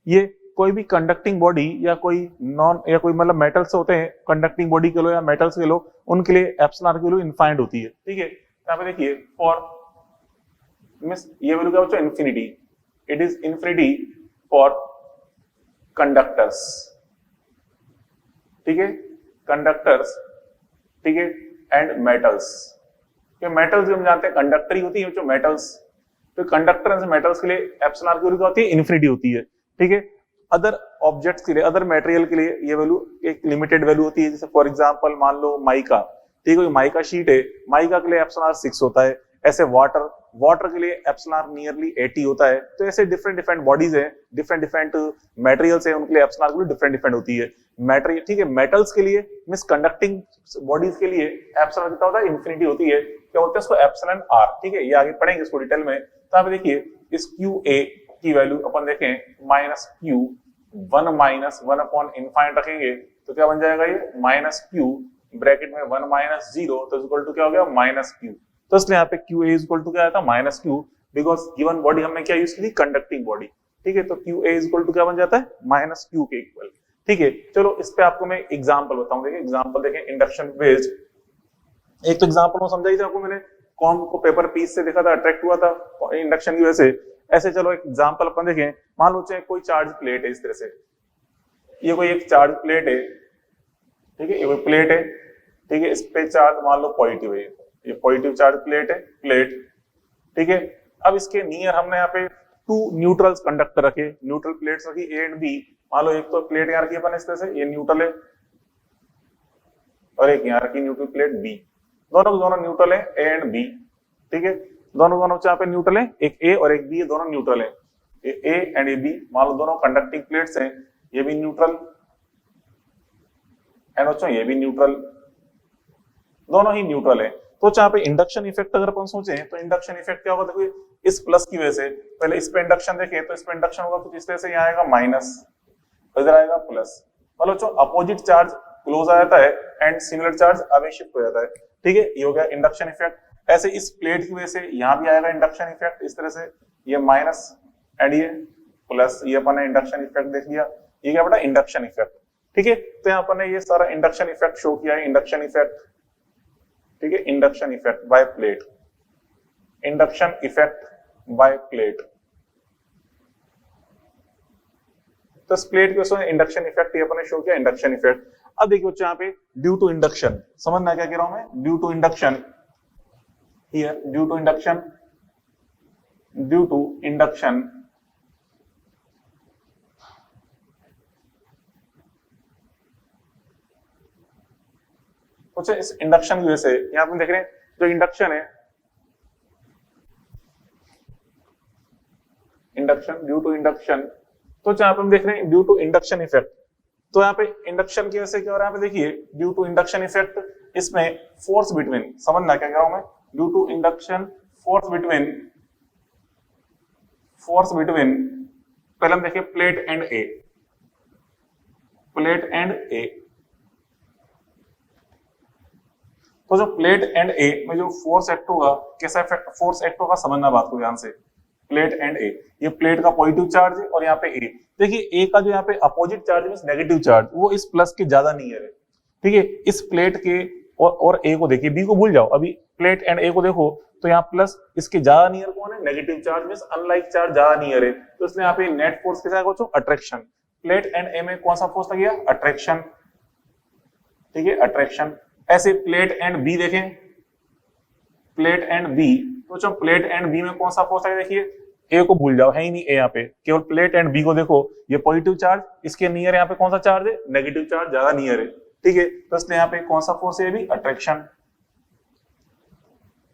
Speaker 1: ये कोई भी कंडक्टिंग बॉडी या कोई नॉन या कोई मतलब मेटल्स होते हैं, कंडक्टिंग बॉडी के लो या मेटल्स के लो, उनके लिए एप्सिलॉन आर की वैल्यू इनफाइनाइट होती है, ठीक है, यहाँ पे देखिए फॉर मींस ये वैल्यू क्या बच्चों, infinity, it is infinity for conductors, ठीक है, कंडक्टर्स, ठीक है, एंड मेटल्स, मेटल्स हम जानते हैं कंडक्टर ही होती है जो मेटल्स, तो कंडक्टर एंड मेटल्स के लिए एप्सिलॉन आर की वैल्यू क्या होती है, इन्फिनिटी होती है, ठीक है, अदर ऑब्जेक्ट्स के लिए, अदर मटेरियल के लिए ये वैल्यू एक लिमिटेड वैल्यू होती है, जैसे फॉर एग्जांपल मान लो माइका, ठीक है, माइका शीट है, माइका के लिए एप्सिलॉन आर 6 होता है, ऐसे वाटर के लिए एप्सिलॉन आर नियरली 80 होता है, तो ऐसे डिफरेंट बॉडीज है, डिफरेंट मटेरियल्स है, उनके लिए एप्सिलॉन आर डिफरेंट होती है, मटेरियल, ठीक है, मेटल्स के लिए मींस कंडक्टिंग बॉडीज के लिए एप्सिलॉन कितना होता है, इन्फिनिटी होती है, क्या बोलते हैं इसको, एप्सिलॉन आर, ठीक है, ये आगे पढ़ेंगे इसको डिटेल में, तो यहाँ पे देखिए इस क्यू ए की वैल्यू अपन देखें माइनस क्यू 1 अपॉन इनफाइनाइट रखेंगे, तो क्या बन जाएगा ये माइनस क्यू ब्रैकेट में 1 माइनस 0, तो इक्वल टू क्या हो गया माइनस क्यू, तो इसलिए यहाँ पे क्यू ए इक्वल टू क्या आया था minus Q, because given body हमने क्या यूज की थी, कंडक्टिंग बॉडी, ठीक है, तो क्यू ए इक्वल टू क्या बन जाता है, माइनस क्यू के इक्वल, ठीक है, चलो इस पे आपको मैं एग्जांपल बताऊं, देखिए एग्जांपल देखें, इंडक्शन बेस्ड, एक तो एग्जांपल में समझाई थी आपको मैंने, कॉम को पेपर पीस से देखा था, अट्रैक्ट हुआ था इंडक्शन की वजह से, ऐसे चलो एक एग्जांपल अपन देखें, मान लो चाहे कोई चार्ज प्लेट है इस तरह से, ये कोई एक चार्ज प्लेट है, ठीक है, ये कोई प्लेट है, ठीक है, इस पे चार्ज मान लो पॉजिटिव है, ये पॉजिटिव चार्ज प्लेट है, ठीक है, अब इसके नियर हमने यहाँ पे 2 न्यूट्रल्स कंडक्टर रखे, न्यूट्रल प्लेट्स रखी ए एंड बी, मान लो एक तो प्लेट यहाँ रखी अपन इस तरह से, ये न्यूट्रल है, और एक यहाँ रखी न्यूट्रल प्लेट बी, दोनों न्यूट्रल है ए एंड बी, ठीक है, दोनों यहाँ पे न्यूट्रल है, एक ए और एक बी है, दोनों न्यूट्रल है, ए एंड ए बी, मान लो दोनों कंडक्टिंग प्लेट्स हैं, ये भी न्यूट्रल एंड बच्चों ये भी न्यूट्रल, दोनों ही न्यूट्रल है, तो यहाँ पे इंडक्शन इफेक्ट अगर अपन सोचे तो इंडक्शन इफेक्ट क्या होगा, देखो इस प्लस की वजह से, पहले इस पे इंडक्शन देखें तो इस पे इंडक्शन होगा कुछ इस तरह से, यहाँ आएगा माइनस, इधर आएगा प्लस, मतलब जो अपोजिट चार्ज क्लोज आ जाता है and similar charge away shift हो जाता है, ठीक है, ये हो गया इंडक्शन इफेक्ट। ऐसे इस प्लेट की वजह से यहाँ भी आएगा इंडक्शन इफेक्ट, इस तरह से ये माइनस एंड ये प्लस, ये अपन ने इंडक्शन इफेक्ट देख लिया, ये क्या बेटा इंडक्शन इफेक्ट, ठीक है, तो यहाँ पर ने ये सारा इंडक्शन इफेक्ट शो किया है, इंडक्शन इफेक्ट, ठीक है, induction effect bye plate, induction effect bye plate, तो इस प्लेट के इंडक्शन इफेक्ट ये अपन ने शो किया, इंडक्शन इफेक्ट। अब देखिए बच्चों यहाँ पे ड्यू टू इंडक्शन, समझना क्या कह रहा हूं मैं, due to induction here due to induction तो इस इंडक्शन की वजह से यहाँ पे देख रहे हैं जो इंडक्शन है, इंडक्शन ड्यू टू इंडक्शन, तो यहाँ पे हम देख रहे हैं ड्यू टू इंडक्शन इफेक्ट। तो यहाँ पे इंडक्शन की वजह से क्या हो रहा है, यहाँ पे देखिए ड्यू टू इंडक्शन इफेक्ट, इसमें फोर्स बिटवीन, समझना क्या कह रहा हूं मैं, due to induction force between पहले हम देखिए plate and A, plate and A. तो जो प्लेट एंड ए में जो फोर्स एक्ट होगा, कैसा फोर्स एक्ट होगा, समझना बात को ध्यान से। प्लेट एंड ए, ये प्लेट का पॉजिटिव चार्ज है और यहाँ पे ए, देखिए ए का जो यहाँ पे अपोजिट चार्ज है नेगेटिव चार्ज, वो इस प्लस के ज्यादा नियर है, ठीक है। इस प्लेट के और ए को देखिए, बी को भूल जाओ, अभी प्लेट एंड ए को देखो तो यहाँ प्लस इसके ज्यादा नियर कौन है, negative charge means unlike charge ज्यादा नियर है, तो इसलिए यहाँ पे नेट फोर्स कैसा है बच्चों, अट्रैक्शन। प्लेट एंड ए में कौन सा फोर्स लग गया, अट्रैक्शन, ठीक है, अट्रैक्शन। ऐसे प्लेट एंड बी देखें, प्लेट एंड बी, तो जो प्लेट एंड बी में कौन सा फोर्स है, देखिए ए को भूल जाओ, है ही नहीं ए यहाँ पे, केवल प्लेट एंड बी को देखो, ये पॉजिटिव चार्ज, इसके नियर यहाँ पे कौन सा चार्ज है, नेगेटिव चार्ज ज्यादा नियर है, ठीक है। तो इसलिए यहाँ पे कौन सा फोर्स है, भी अट्रैक्शन,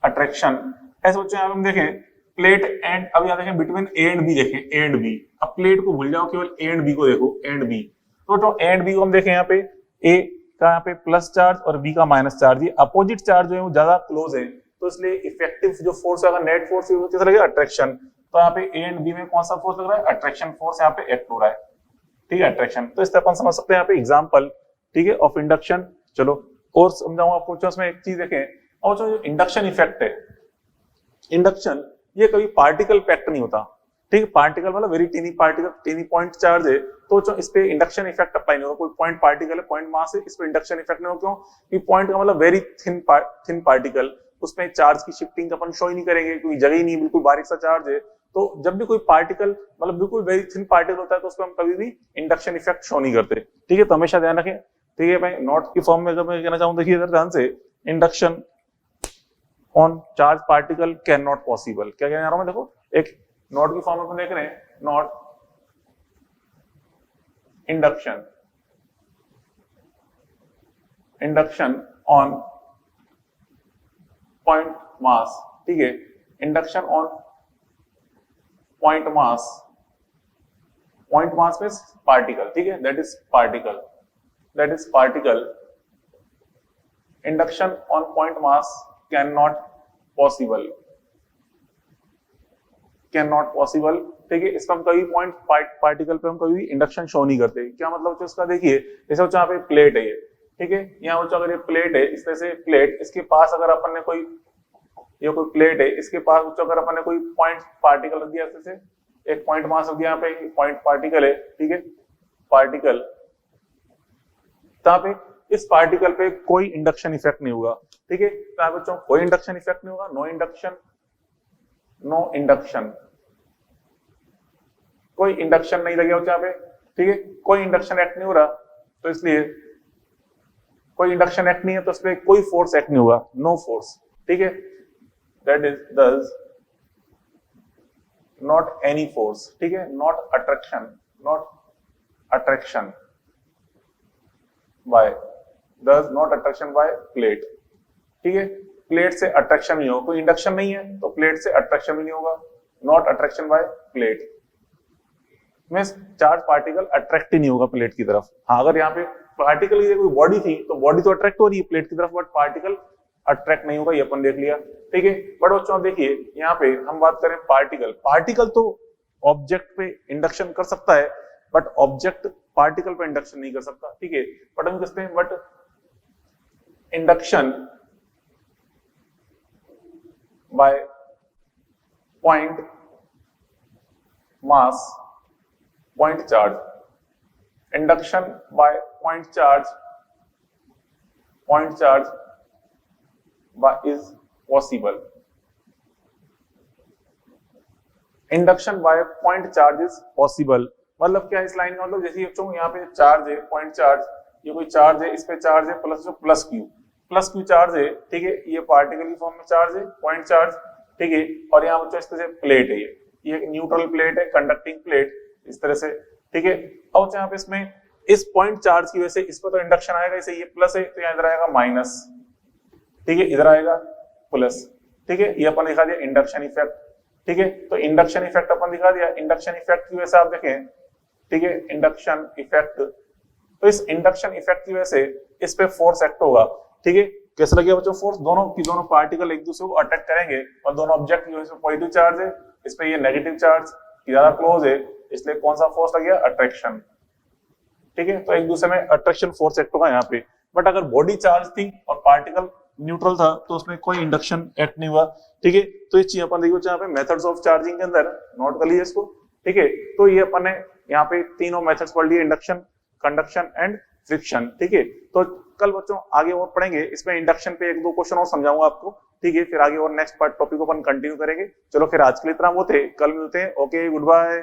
Speaker 1: अट्रैक्शन। ऐसे बच्चों यहाँ पे हम देखें प्लेट एंड, अब यहाँ देखें बिटवीन ए एंड बी, देखें ए एंड बी, अब प्लेट को भूल जाओ, केवल ए एंड बी को देखो, ए एंड बी। तो ए एंड बी को हम देखें यहाँ पे ए का यहाँ पे प्लस चार्ज और बी का माइनस चार्ज, ये अपोजिट चार्ज जो है वो ज्यादा क्लोज है, तो इसलिए इफेक्टिव जो फोर्स है, नेट फोर्स कैसा लगेगा, अट्रैक्शन। तो यहाँ पे ए एंड बी में कौन सा फोर्स लग रहा है, अट्रैक्शन फोर्स यहाँ पे एक्ट हो रहा है, ठीक है, अट्रैक्शन। तो इस तरह अपन समझ सकते हैं यहाँ पे एग्जांपल, ठीक है, ऑफ इंडक्शन। चलो और समझाऊंगा आपको, उसमें एक चीज देखें, और जो इंडक्शन इफेक्ट है, इंडक्शन ये कभी पार्टिकल पैक्ट नहीं होता, ठीक है, पार्टिकल मतलब very tiny particle, tiny point charge है, तो जो इस पे इंडक्शन इफेक्ट अप्लाई नहीं होगा, कोई पॉइंट पार्टिकल है, पॉइंट मास है, इस पे इंडक्शन इफेक्ट नहीं होगा, क्यों, कि पॉइंट का मतलब वेरी थिन पार्टिकल, उसमें चार्ज की शिफ्टिंग अपन शो ही नहीं करेंगे, क्योंकि जगह ही नहीं, बिल्कुल बारीक सा चार्ज है। तो जब भी कोई पार्टिकल मतलब बिल्कुल वेरी थिन पार्टिकल होता है, तो उसको हम कभी भी इंडक्शन इफेक्ट शो नहीं करते, ठीक है, तो हमेशा ध्यान रखें, ठीक है भाई। नोट की फॉर्म में अगर मैं कहना चाहूँ, देखिए इधर ध्यान से, induction on charge particle can not possible, क्या कहना चाह रहा हूं मैं, देखो एक नोट की फॉर्म में देख रहे हैं, not induction, induction on point mass, ठीक है, induction on point mass, point mass means particle, ठीक है, that is particle, that is particle, induction on point mass can not possible, can not possible, ठीक है। इसका हम कभी पॉइंट पार्टिकल पे हम कभी इंडक्शन शो नहीं करते, क्या मतलब इसका, देखिए जैसे यहाँ पे प्लेट है ये, ठीक है, यहाँ बच्चों अगर ये प्लेट है, इस तरह से प्लेट, इसके पास अगर अपन ने कोई, ये कोई प्लेट है, इसके पास बच्चों अगर अपन ने कोई पॉइंट पार्टिकल रख दिया, इस तरह से एक पॉइंट मास रख दिया, यहाँ पे पॉइंट पार्टिकल है, ठीक है, पार्टिकल, यहाँ पे इस पार्टिकल पे कोई इंडक्शन इफेक्ट नहीं होगा, ठीक है, तो यहाँ बच्चों कोई इंडक्शन इफेक्ट नहीं होगा, नो इंडक्शन, नो इंडक्शन, कोई इंडक्शन नहीं लगे यहाँ पे, ठीक है, कोई इंडक्शन एक्ट नहीं हो रहा, तो इसलिए कोई इंडक्शन एक्ट नहीं है, तो इसलिए कोई फोर्स एक्ट नहीं होगा, नो फोर्स, ठीक है, that is thus not any force, ठीक है, not attraction, not attraction by, thus not attraction by plate, ठीक है, प्लेट से अट्रैक्शन नहीं होगा, कोई इंडक्शन नहीं है तो प्लेट से अट्रैक्शन भी नहीं होगा, not attraction by plate means charge particle attract ही नहीं होगा प्लेट की तरफ। हाँ, अगर यहाँ पे पार्टिकल की कोई बॉडी थी तो बॉडी तो अट्रैक्ट हो रही है प्लेट की तरफ, बट पार्टिकल अट्रैक्ट नहीं होगा, ये अपन देख लिया, ठीक है। बट बच्चों देखिए यहाँ पे हम बात करें पार्टिकल, पार्टिकल तो ऑब्जेक्ट पे इंडक्शन कर सकता है, बट ऑब्जेक्ट पार्टिकल पे इंडक्शन नहीं कर सकता, ठीक है। बट हम कहते हैं but induction by point mass, point charge, induction by point charge, point charge is possible, induction by point charge is possible, मतलब क्या इस लाइन का मतलब, जैसे बच्चों यहाँ पे चार्ज है, पॉइंट चार्ज, ये कोई चार्ज है, इस पे चार्ज है प्लस जो plus Q, plus Q charge है, ठीक है, ये पार्टिकल की फॉर्म में चार्ज है, पॉइंट चार्ज, ठीक है, और यहाँ बच्चों इस तरह से प्लेट है, ये एक न्यूट्रल प्लेट है, कंडक्टिंग प्लेट, इस तरह से, ठीक है। अब यहाँ पे इसमें इस पॉइंट चार्ज की वजह से इस पर तो इंडक्शन आएगा, इसे ये प्लस है तो यहाँ इधर आएगा माइनस, ठीक है, इधर आएगा प्लस, ठीक है, ये अपन दिखा दिया इंडक्शन इफेक्ट, ठीक है। तो इंडक्शन इफेक्ट अपन दिखा दिया, इंडक्शन इफेक्ट की वजह से आप देखें, ठीक है, इंडक्शन इफेक्ट, तो इस इंडक्शन इफेक्ट की वजह से इस पे फोर्स एक्ट होगा, ठीक है। कैसे लगेगा बच्चों फोर्स, दोनों की दोनों पार्टिकल एक दूसरे को अट्रैक्ट करेंगे और दोनों ऑब्जेक्ट की वजह से पॉजिटिव चार्ज है, इस पे ये नेगेटिव चार्ज ज्यादा क्लोज है, इसलिए कौन सा फोर्स लगेगा, अट्रैक्शन, ठीक है। तो एक दूसरे में अट्रैक्शन फोर्स एक्ट होगा यहाँ पे। बट अगर बॉडी चार्ज थी और पार्टिकल न्यूट्रल था तो उसमें कोई इंडक्शन एक्ट नहीं हुआ, ठीक है। तो ये चीज अपन देखिए यहाँ पे मेथड्स ऑफ चार्जिंग के अंदर नोट कर लीजिए इसको, ठीक है। तो ये अपन ने यहाँ पे तीनों मेथड्स पढ़ लिए, इंडक्शन, कंडक्शन एंड फ्रिक्शन, ठीक है। तो कल बच्चों आगे और पढ़ेंगे, इसमें इंडक्शन पे एक दो क्वेश्चन और समझाऊंगा आपको, ठीक है। फिर आगे और नेक्स्ट पार्ट टॉपिक को अपन कंटिन्यू करेंगे। चलो फिर आज के लिए इतना बहुत है, कल मिलते हैं, ओके, गुड बाय।